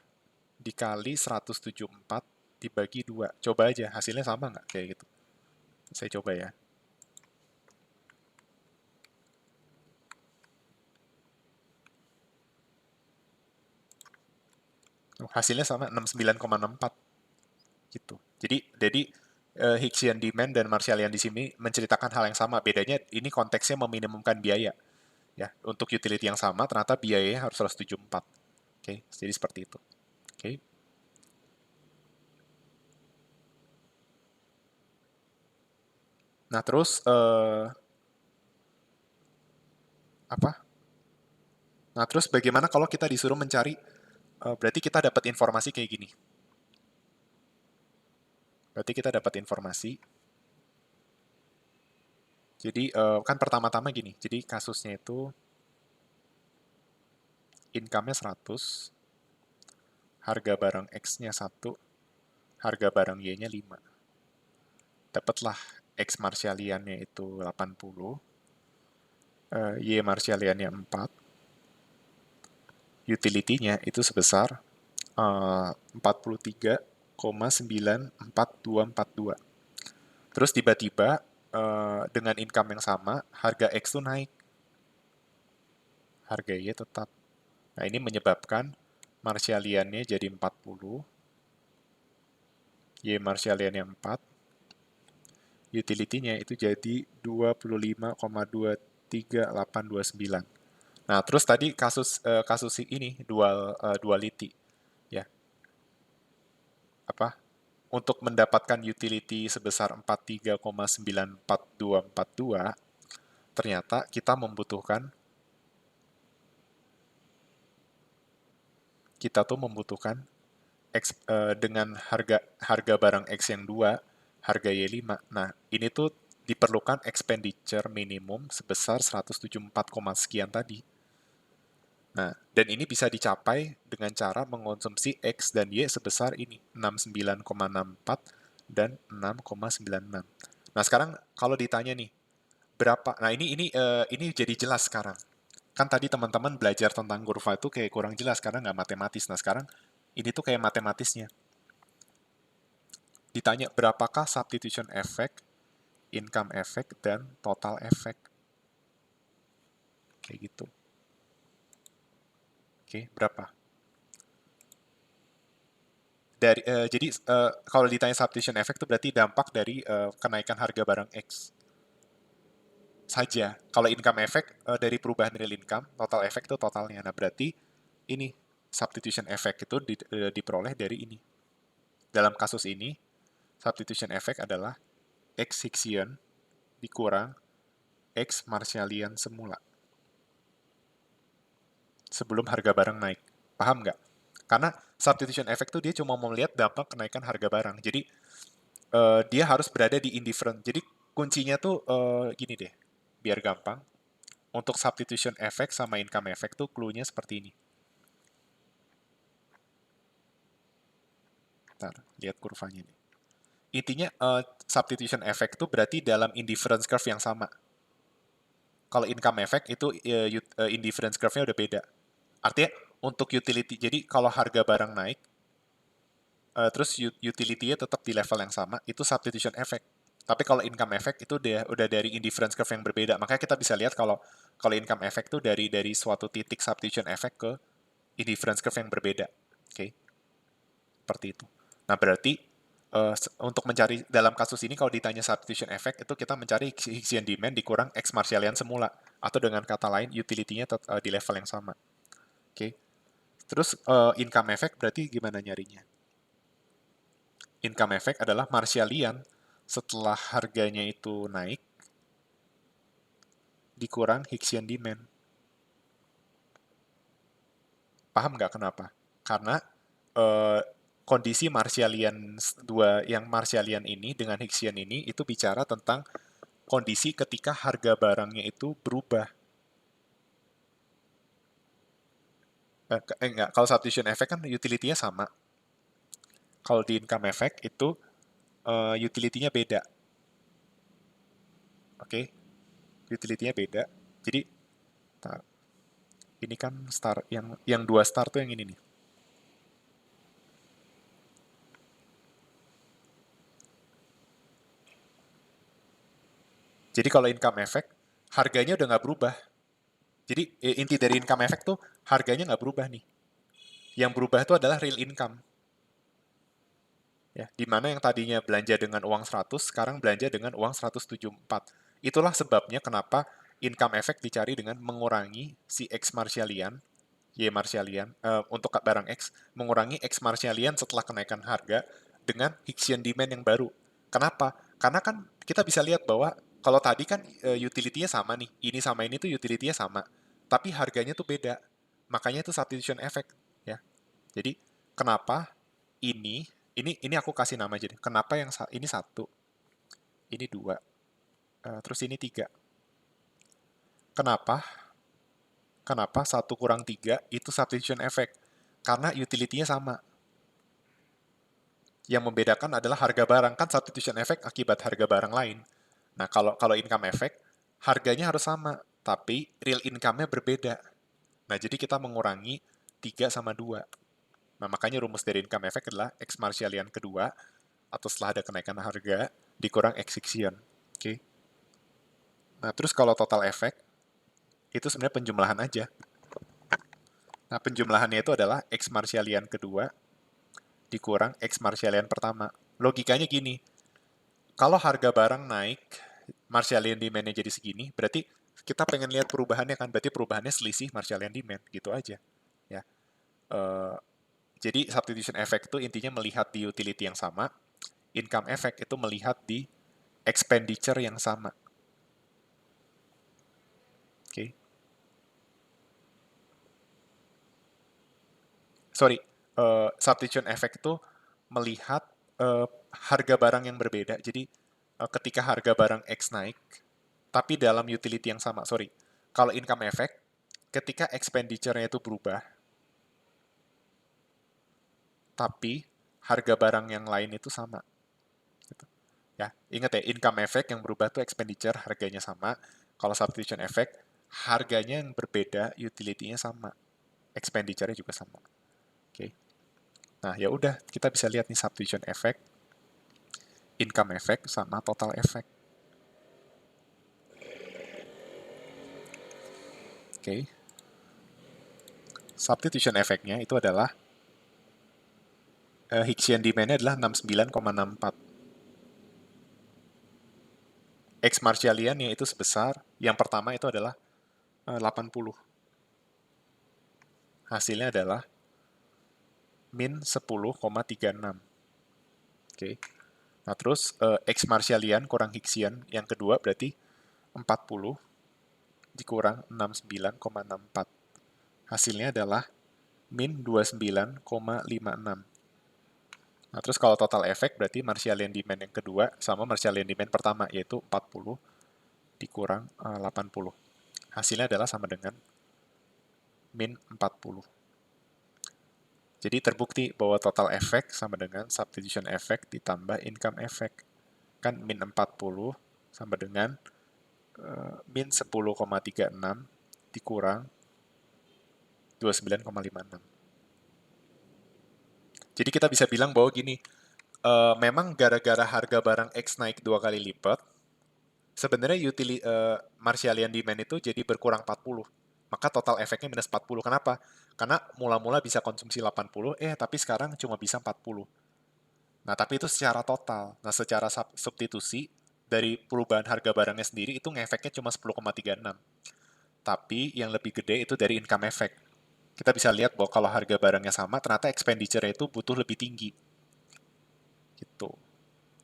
dikali 174 dibagi 2. Coba aja, hasilnya sama nggak kayak gitu? Saya coba ya. Hasilnya sama 69,64 gitu. Jadi Hicksian demand dan Marshallian di sini menceritakan hal yang sama. Bedanya ini konteksnya meminimumkan biaya. Ya, untuk utility yang sama ternyata biayanya harus 174. Oke, jadi seperti itu. Oke. Nah, terus apa? Nah, terus bagaimana kalau kita disuruh mencari, berarti kita dapat informasi kayak gini. Berarti kita dapat informasi. Jadi kan pertama-tama gini. Jadi kasusnya itu income-nya 100, harga barang X-nya 1, harga barang Y-nya 5. Dapatlah X Marshallian-nya itu 80, Y Marshallian-nya 4, utility-nya itu sebesar 43,94242. Terus tiba-tiba dengan income yang sama, harga X itu naik. Harga Y tetap. Nah, ini menyebabkan Marshallian-nya jadi 40, Y Marshallian-nya 4, utility-nya itu jadi 25,23829. Nah, terus tadi kasus ini duality ya. Apa? Untuk mendapatkan utility sebesar 43,94242, ternyata kita tuh membutuhkan dengan harga harga barang X yang 2, harga Y5. Nah, ini tuh diperlukan expenditure minimum sebesar 174, sekian tadi. Nah, dan ini bisa dicapai dengan cara mengonsumsi X dan Y sebesar ini, 69,64 dan 6,96. Nah, sekarang kalau ditanya nih, berapa? Nah, ini jadi jelas sekarang. Kan tadi teman-teman belajar tentang kurva itu kayak kurang jelas karena nggak matematis. Nah, sekarang ini tuh kayak matematisnya. Ditanya berapakah substitution effect, income effect, dan total effect. Kayak gitu. Oke, berapa? Jadi kalau ditanya substitution effect itu berarti dampak dari kenaikan harga barang X saja. Kalau income effect dari perubahan real income, total effect itu totalnya. Nah, berarti ini substitution effect itu diperoleh dari ini. Dalam kasus ini, substitution effect adalah X Hicksian dikurang X Marshallian semula sebelum harga barang naik. Paham nggak? Karena substitution effect itu dia cuma mau melihat dampak kenaikan harga barang. Jadi dia harus berada di indifferent. Jadi kuncinya tuh gini deh, biar gampang. Untuk substitution effect sama income effect tuh clue-nya seperti ini. Ntar, lihat kurvanya nih. Intinya substitution effect tuh berarti dalam indifference curve yang sama. Kalau income effect itu indifference curve-nya udah beda. Artinya untuk utility, jadi kalau harga barang naik, terus utility-nya tetap di level yang sama, itu substitution effect. Tapi kalau income effect itu udah dari indifference curve yang berbeda. Makanya kita bisa lihat kalau income effect itu dari suatu titik substitution effect ke indifference curve yang berbeda. Oke, okay? Seperti itu. Nah, berarti untuk mencari dalam kasus ini kalau ditanya substitution effect itu kita mencari Hicksian demand dikurang X Marshallian semula, atau dengan kata lain utility-nya di level yang sama. Oke. Okay? Terus income effect berarti gimana nyarinya? Income effect adalah Marshallian setelah harganya itu naik dikurang Hicksian demand. Paham nggak kenapa? Karena kondisi Marshallian yang Marshallian ini dengan Hicksian ini itu bicara tentang kondisi ketika harga barangnya itu berubah. Enggak, kalau substitution effect kan utility-nya sama. Kalau di income effect itu utility-nya beda. Oke, okay? Utility-nya beda. Jadi ini kan star yang 2 star tuh yang ini nih. Jadi kalau income effect harganya udah nggak berubah. Jadi inti dari income effect tuh harganya nggak berubah nih. Yang berubah itu adalah real income. Ya, di mana yang tadinya belanja dengan uang 100, sekarang belanja dengan uang 174. Itulah sebabnya kenapa income effect dicari dengan mengurangi si X Marshallian, Y Marshallian, untuk barang X, mengurangi X Marshallian setelah kenaikan harga dengan Hicksian demand yang baru. Kenapa? Karena kan kita bisa lihat bahwa kalau tadi kan utility-nya sama nih, ini sama ini tuh utility-nya sama, tapi harganya tuh beda. Makanya itu substitution effect, ya. Jadi kenapa ini aku kasih nama aja deh. Kenapa yang ini satu, ini dua, terus ini tiga. Kenapa? Kenapa satu kurang tiga itu substitution effect? Karena utility-nya sama. Yang membedakan adalah harga barang. Kan substitution effect akibat harga barang lain. Nah, kalau income effect, harganya harus sama, tapi real income-nya berbeda. Nah, jadi kita mengurangi 3 sama 2. Nah, makanya rumus dari income effect adalah X Marshallian kedua, atau setelah ada kenaikan harga, dikurang X Hicksian. Oke. Okay? Nah, terus kalau total effect, itu sebenarnya penjumlahan aja. Nah, penjumlahannya itu adalah X Marshallian kedua dikurang X Marshallian pertama. Logikanya gini, kalau harga barang naik, Marshallian demand-nya jadi segini, berarti kita pengen lihat perubahannya kan, berarti perubahannya selisih Marshallian demand, gitu aja. Ya. Jadi substitution effect itu intinya melihat di utility yang sama, income effect itu melihat di expenditure yang sama. Oke. Okay. Sorry, substitution effect itu melihat harga barang yang berbeda. Jadi ketika harga barang X naik, tapi dalam utility yang sama. Sorry, kalau income effect, ketika expenditure-nya itu berubah, tapi harga barang yang lain itu sama. Gitu. Ya, ingat ya, income effect yang berubah itu expenditure, harganya sama. Kalau substitution effect, harganya yang berbeda, utility-nya sama, expenditure-nya juga sama. Oke. Okay. Nah, ya udah, kita bisa lihat nih substitution effect, income effect, sama total effect. Oke. Okay. substitution effect-nya itu adalah Higgsian demand-nya adalah 69,64. X Marshallian-nya itu sebesar, yang pertama itu adalah 80. Hasilnya adalah min 10,36. Oke. Nah, terus X Marshallian kurang Higgsian, yang kedua berarti 40 dikurang 69,64. Hasilnya adalah min 29,56. Nah, terus kalau total efek berarti Marshallian demand yang kedua sama Marshallian demand pertama, yaitu 40 dikurang 80. Hasilnya adalah sama dengan min 40. Jadi terbukti bahwa total efek sama dengan substitution effect ditambah income effect. Kan min 40 sama dengan min 10,36 dikurang 29,56. Jadi kita bisa bilang bahwa gini, memang gara-gara harga barang X naik 2 kali lipat, sebenarnya Marshallian demand itu jadi berkurang 40. Maka total efeknya minus 40. Kenapa? Karena mula-mula bisa konsumsi 80, tapi sekarang cuma bisa 40. Nah, tapi itu secara total. Nah, secara substitusi, dari perubahan harga barangnya sendiri, itu ngefeknya cuma 10,36. Tapi yang lebih gede itu dari income effect. Kita bisa lihat bahwa kalau harga barangnya sama, ternyata expenditure-nya itu butuh lebih tinggi. Gitu.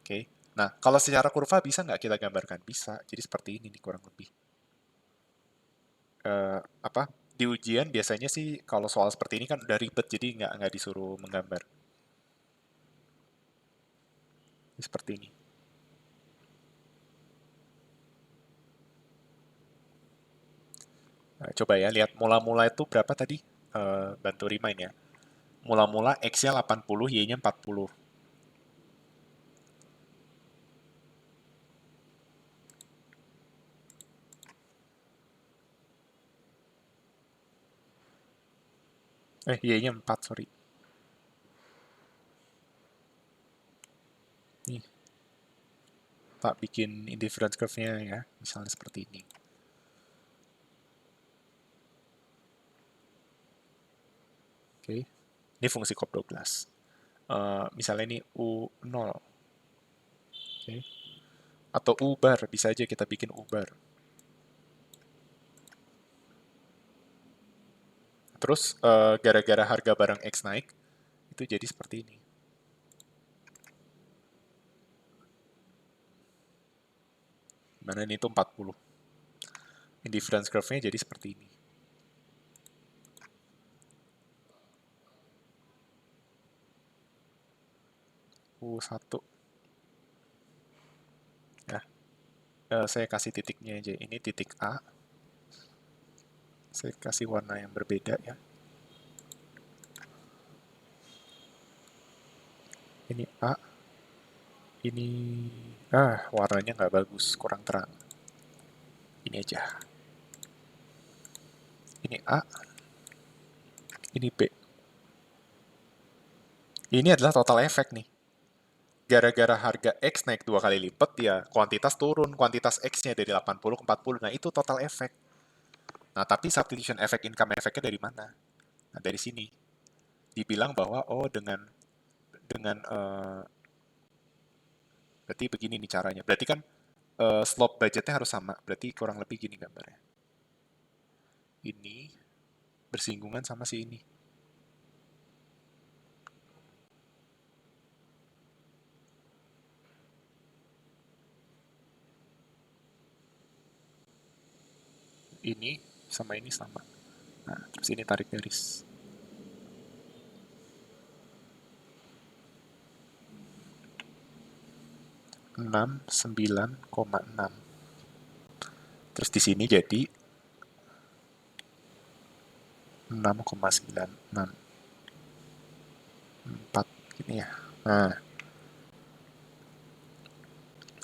Oke. Nah, kalau secara kurva bisa nggak kita gambarkan? Bisa. Jadi seperti ini nih kurang lebih. Apa? Di ujian biasanya sih kalau soal seperti ini kan udah ribet, jadi nggak disuruh menggambar. Seperti ini. Nah, coba ya, lihat mula-mula itu berapa tadi? Bantu remind ya. Mula-mula X-nya 80, Y-nya 40. Y-nya 4, sorry. Nih, tak bikin indifference curve-nya ya, misalnya seperti ini. Oke, ini fungsi Cobb Douglas. Misalnya ini U0. Oke. Atau U-bar, bisa aja kita bikin U-bar. Terus, gara-gara harga barang X naik, itu jadi seperti ini. Mana ini tuh 40. Indifference curve-nya jadi seperti ini. U1. Ya, saya kasih titiknya aja. Ini titik A. Saya kasih warna yang berbeda ya. Ini A. Ini... warnanya nggak bagus. Kurang terang. Ini aja. Ini A. Ini B. Ini adalah total efek nih. Gara-gara harga X naik 2 kali lipat, ya kuantitas turun. Kuantitas X-nya dari 80 ke 40. Nah, itu total efek. Nah, tapi substitution effect income effect-nya dari mana? Nah, dari sini. Dibilang bahwa, dengan berarti begini nih caranya. Berarti kan slope budgetnya harus sama. Berarti kurang lebih gini gambarnya. Ini bersinggungan sama si ini. Ini sama ini sama. Nah, terus ini tarik garis. Enam 9,6. Terus di sini jadi 6,96. 4 gini ya. Nah,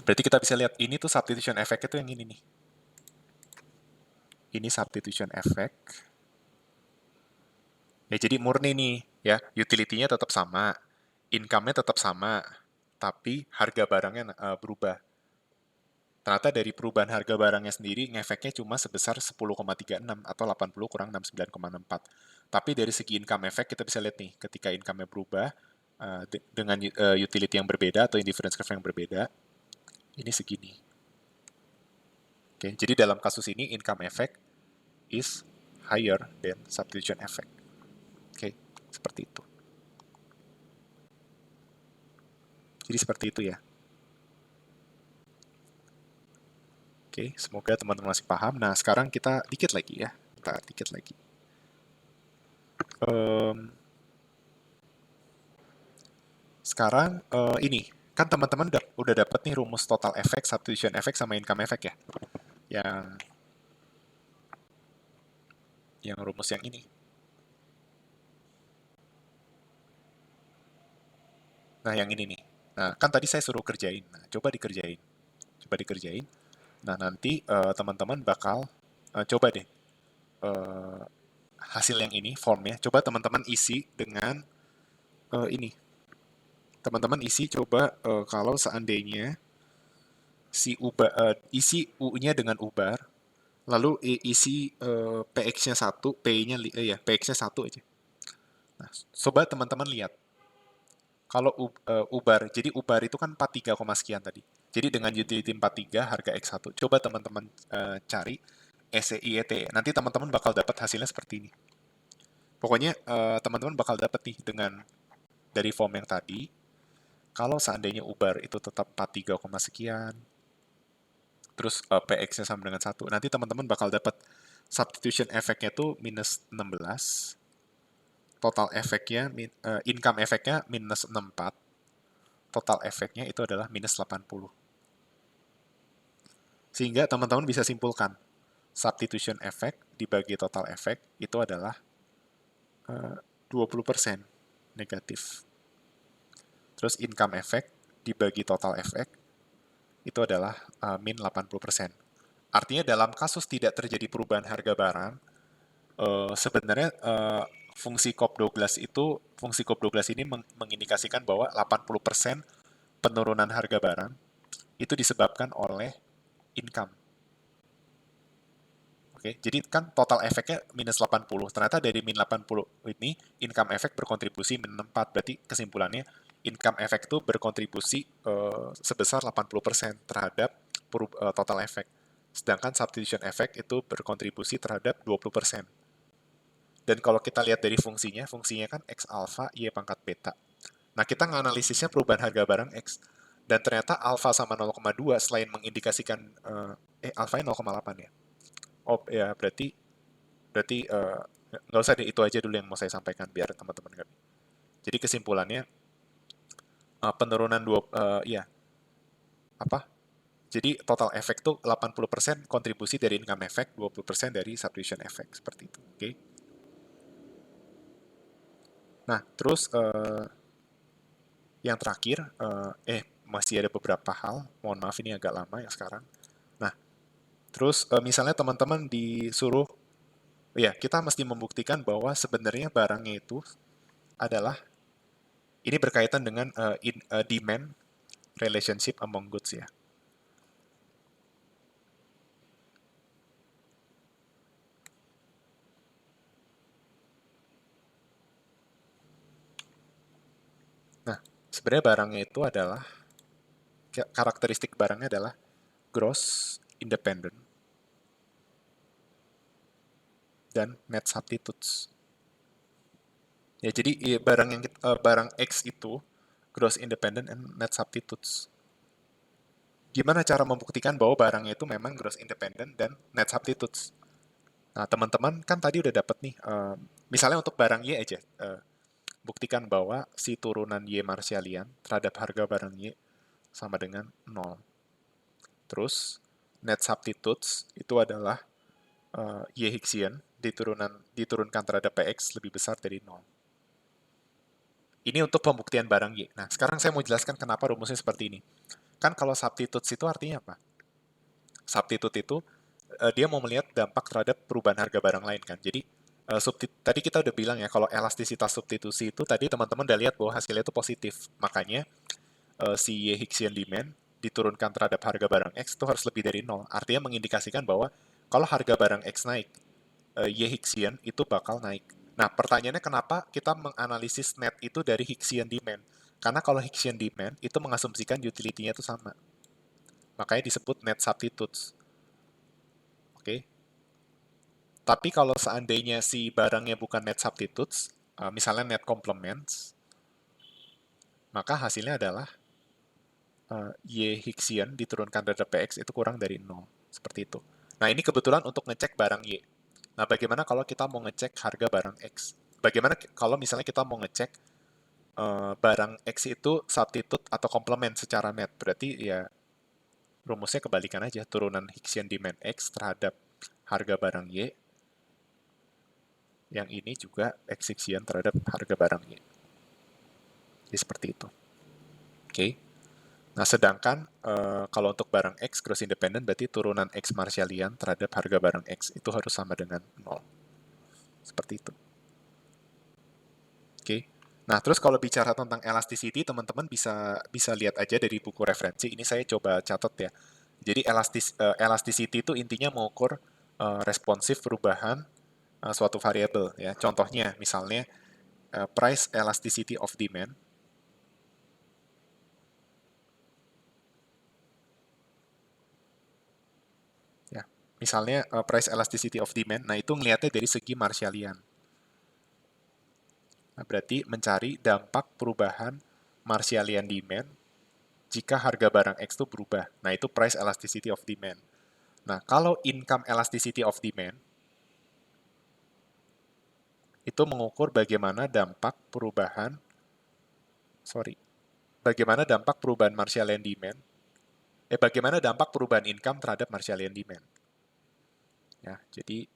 berarti kita bisa lihat ini tuh substitution effect itu yang ini nih. Ini substitution effect. Ya jadi murni nih ya, utility-nya tetap sama, income-nya tetap sama, tapi harga barangnya berubah. ternyata dari perubahan harga barangnya sendiri ngefeknya cuma sebesar 10,36 atau 80 kurang 69,64. Tapi dari segi income effect kita bisa lihat nih, ketika income-nya berubah dengan utility yang berbeda atau indifference curve yang berbeda, ini segini. Oke, jadi dalam kasus ini income effect is higher than substitution effect. Oke, seperti itu. Jadi seperti itu ya. Oke, semoga teman-teman masih paham. Nah, sekarang kita dikit lagi ya. Kita dikit lagi. Sekarang ini, kan teman-teman udah dapet nih rumus total effect, substitution effect, sama income effect ya. Yang rumus yang ini. Nah, yang ini nih. Nah, kan tadi saya suruh kerjain. Nah, coba dikerjain. Coba dikerjain. Nah, nanti teman-teman bakal coba deh hasil yang ini, formnya. Coba teman-teman isi dengan ini. Teman-teman isi coba kalau seandainya si isi U-nya dengan ubar, lalu isi PX-nya 1, P-nya ya, PX-nya 1 aja. Nah, coba teman-teman lihat. Kalau ubar, jadi ubar itu kan 43, sekian tadi. Jadi dengan utility 43 harga X1, coba teman-teman cari SEIET. Nanti teman-teman bakal dapat hasilnya seperti ini. Pokoknya teman-teman bakal dapat nih dengan dari form yang tadi, kalau seandainya ubar itu tetap 43, sekian, terus PX-nya sama dengan 1, nanti teman-teman bakal dapat substitution effect-nya tuh minus 16, total efeknya, income efeknya minus 64, total efeknya itu adalah minus 80. Sehingga teman-teman bisa simpulkan, substitution effect dibagi total effect itu adalah 20% negatif. Terus income effect dibagi total effect itu adalah min 80%. Artinya dalam kasus tidak terjadi perubahan harga barang, sebenarnya fungsi COP12 ini mengindikasikan bahwa 80% penurunan harga barang itu disebabkan oleh income. Oke, jadi kan total efeknya minus 80. Ternyata dari min 80 ini income effect berkontribusi min 4. Berarti kesimpulannya income effect itu berkontribusi sebesar 80% terhadap total effect. Sedangkan substitution effect itu berkontribusi terhadap 20%. Dan kalau kita lihat dari fungsinya kan X alpha, Y pangkat beta. Nah, kita nganalisisnya perubahan harga barang X. Dan ternyata alpha sama 0,2 selain mengindikasikan, alpha-nya 0,8 ya. Oh ya, berarti nggak usah deh, itu aja dulu yang mau saya sampaikan biar teman-teman ngerti. Jadi kesimpulannya, penurunan ya, apa? Jadi total efek tuh 80% kontribusi dari income effect, 20% dari substitution effect, seperti itu. Oke. Okay? Nah, terus yang terakhir, masih ada beberapa hal. Mohon maaf ini agak lama ya sekarang. Nah, terus misalnya teman-teman disuruh, ya kita mesti membuktikan bahwa sebenarnya barangnya itu adalah, ini berkaitan dengan demand relationship among goods ya. Nah, sebenarnya barangnya itu adalah, karakteristik barangnya adalah gross independent dan net substitutes. Ya, jadi barang X itu gross independent and net substitutes. Gimana cara membuktikan bahwa barangnya itu memang gross independent dan net substitutes? Nah, teman-teman kan tadi udah dapat nih, misalnya untuk barang Y aja, buktikan bahwa si turunan Y Marshallian terhadap harga barang Y sama dengan 0. Terus, net substitutes itu adalah Y Higksian diturunkan terhadap PX lebih besar dari 0. Ini untuk pembuktian barang Y. Nah, sekarang saya mau jelaskan kenapa rumusnya seperti ini. Kan kalau substitutes itu artinya apa? Substitute itu dia mau melihat dampak terhadap perubahan harga barang lain kan. Jadi tadi kita udah bilang ya kalau elastisitas substitusi itu tadi teman-teman udah lihat bahwa hasilnya itu positif. Makanya si Y Higksian demand diturunkan terhadap harga barang X itu harus lebih dari 0. Artinya mengindikasikan bahwa kalau harga barang X naik, Y Hicksian itu bakal naik. Nah, pertanyaannya kenapa kita menganalisis net itu dari Hicksian demand? Karena kalau Hicksian demand itu mengasumsikan utility-nya itu sama. Makanya disebut net substitutes. Oke. Tapi kalau seandainya si barangnya bukan net substitutes, misalnya net complements, maka hasilnya adalah Y Hicksian diturunkan terhadap PX itu kurang dari 0. Seperti itu. Nah, ini kebetulan untuk ngecek barang Y. Nah, bagaimana kalau kita mau ngecek harga barang X? Bagaimana kalau misalnya kita mau ngecek barang X itu substitute atau komplement secara net? Berarti ya rumusnya kebalikan aja. Turunan Hicksian demand X terhadap harga barang Y. Yang ini juga X Hicksian terhadap harga barang Y. Jadi seperti itu. Oke. Nah, sedangkan kalau untuk barang X cross independent berarti turunan X Marshallian terhadap harga barang X itu harus sama dengan 0. Seperti itu. Oke. Nah, terus kalau bicara tentang elasticity, teman-teman bisa lihat aja dari buku referensi. Ini saya coba catat ya. Jadi elasticity itu intinya mengukur responsif perubahan suatu variabel ya. Contohnya misalnya price elasticity of demand. Ya, misalnya price elasticity of demand. Nah, itu ngelihatnya dari segi Marshallian. Nah, berarti mencari dampak perubahan Marshallian demand jika harga barang X itu berubah. Nah, itu price elasticity of demand. Nah, kalau income elasticity of demand, itu mengukur bagaimana dampak perubahan, bagaimana dampak perubahan Marshallian demand, bagaimana dampak perubahan income terhadap Marshallian demand. Ya, jadi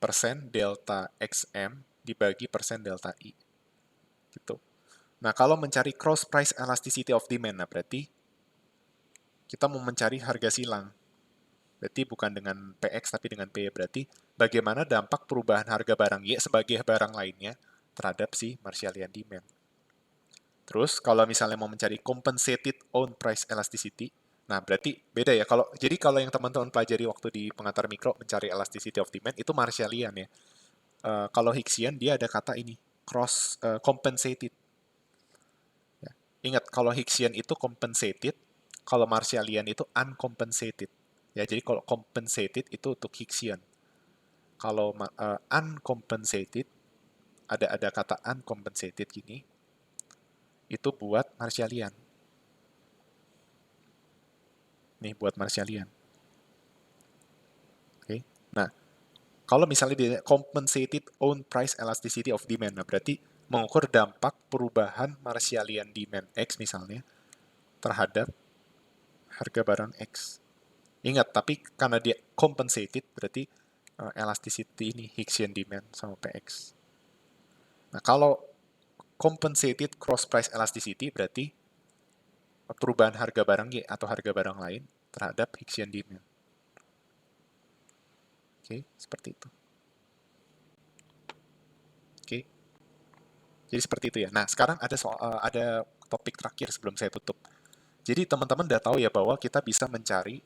persen delta XM dibagi persen delta I. Gitu. Nah, kalau mencari cross price elasticity of demand, nah berarti kita mau mencari harga silang. Berarti bukan dengan PX tapi dengan P. Berarti bagaimana dampak perubahan harga barang Y sebagai barang lainnya terhadap si Marshallian demand. Terus kalau misalnya mau mencari compensated own price elasticity, nah berarti beda ya. Jadi kalau yang teman-teman pelajari waktu di pengantar mikro mencari elasticity of demand itu Marshallian ya. Kalau Hicksian dia ada kata ini cross compensated. Ya. Ingat kalau Hicksian itu compensated, kalau Marshallian itu uncompensated. Ya, jadi kalau compensated itu untuk Hicksian. Kalau uncompensated, ada kata uncompensated gini, itu buat Marshallian. Nih, buat Marshallian. Oke. Nah, kalau misalnya dia compensated own price elasticity of demand, nah berarti mengukur dampak perubahan Marshallian demand X misalnya terhadap harga barang X. Ingat, tapi karena dia compensated, berarti elasticity ini Hicksian demand sama PX. Nah, kalau compensated cross price elasticity berarti perubahan harga barang Y atau harga barang lain terhadap Hicksian demand. Oke, seperti itu. Oke. Jadi seperti itu ya. Nah, sekarang ada topik terakhir sebelum saya tutup. Jadi teman-teman udah tahu ya bahwa kita bisa mencari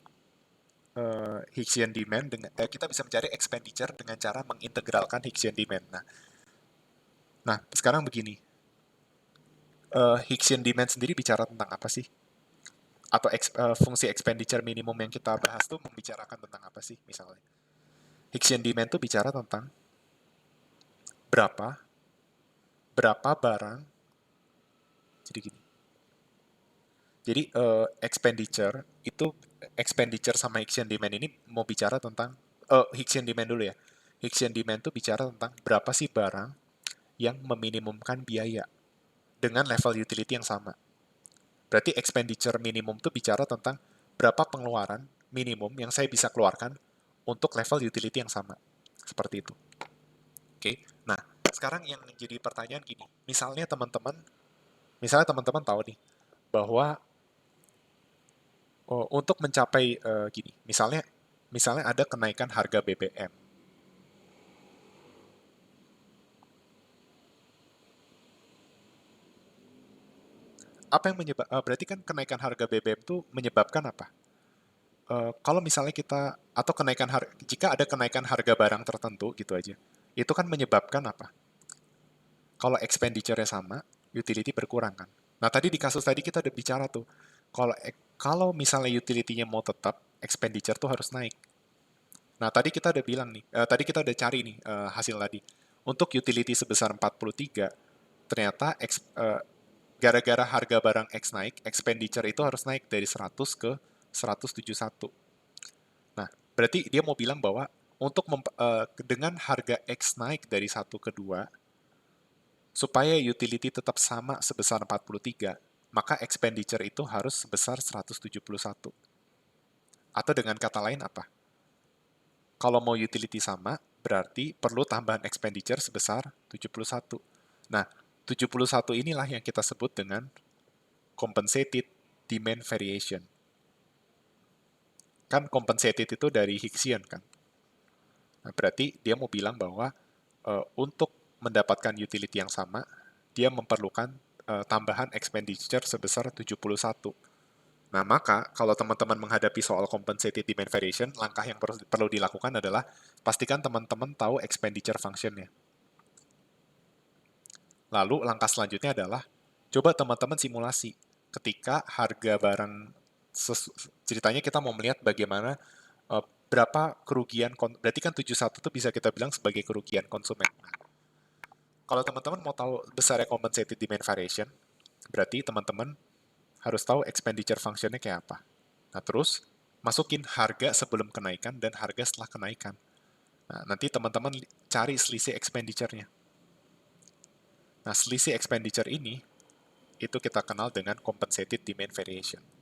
Hicksian demand kita bisa mencari expenditure dengan cara mengintegralkan Hicksian demand. Nah, sekarang begini. Hicksian demand sendiri bicara tentang apa sih? Atau fungsi expenditure minimum yang kita bahas tuh membicarakan tentang apa sih misalnya? Hicksian demand tuh bicara tentang berapa berapa barang. Jadi gini. Jadi expenditure sama Hicksian demand ini mau bicara tentang Hicksian demand dulu ya. Hicksian demand tuh bicara tentang berapa sih barang yang meminimumkan biaya dengan level utility yang sama. Berarti expenditure minimum tuh bicara tentang berapa pengeluaran minimum yang saya bisa keluarkan untuk level utility yang sama. Seperti itu. Oke. Nah, sekarang yang jadi pertanyaan gini. Misalnya teman-teman tahu nih bahwa untuk mencapai gini, misalnya ada kenaikan harga BBM. apa yang berarti kan kenaikan harga BBM itu menyebabkan apa? Kalau misalnya kita, atau kenaikan harga, jika ada kenaikan harga barang tertentu gitu aja, itu kan menyebabkan apa? Kalau expenditure-nya sama, utility berkurang kan. Nah, tadi di kasus tadi kita udah bicara tuh, kalau misalnya utility-nya mau tetap, expenditure tuh harus naik. Nah, tadi kita udah bilang nih, tadi kita udah cari nih hasil tadi. Untuk utility sebesar 43, ternyata gara-gara harga barang X naik, expenditure itu harus naik dari 100 ke 171. Nah, berarti dia mau bilang bahwa dengan harga X naik dari 1 ke 2, supaya utility tetap sama sebesar 43, maka expenditure itu harus sebesar 171. Atau dengan kata lain apa? Kalau mau utility sama, berarti perlu tambahan expenditure sebesar 71. Nah, 71 inilah yang kita sebut dengan compensated demand variation. Kan compensated itu dari Hicksian kan? Nah, berarti dia mau bilang bahwa untuk mendapatkan utility yang sama, dia memerlukan tambahan expenditure sebesar 71. Nah, maka kalau teman-teman menghadapi soal compensated demand variation, langkah yang perlu dilakukan adalah pastikan teman-teman tahu expenditure function-nya. Lalu langkah selanjutnya adalah coba teman-teman simulasi ketika harga barang ceritanya kita mau melihat bagaimana berapa kerugian, berarti kan 71 itu bisa kita bilang sebagai kerugian konsumen. Nah, kalau teman-teman mau tahu besarnya compensated demand variation, berarti teman-teman harus tahu expenditure function-nya kayak apa. Nah, terus masukin harga sebelum kenaikan dan harga setelah kenaikan. Nah, nanti teman-teman cari selisih expenditure-nya. Nah, selisih expenditure ini itu kita kenal dengan compensated demand variation.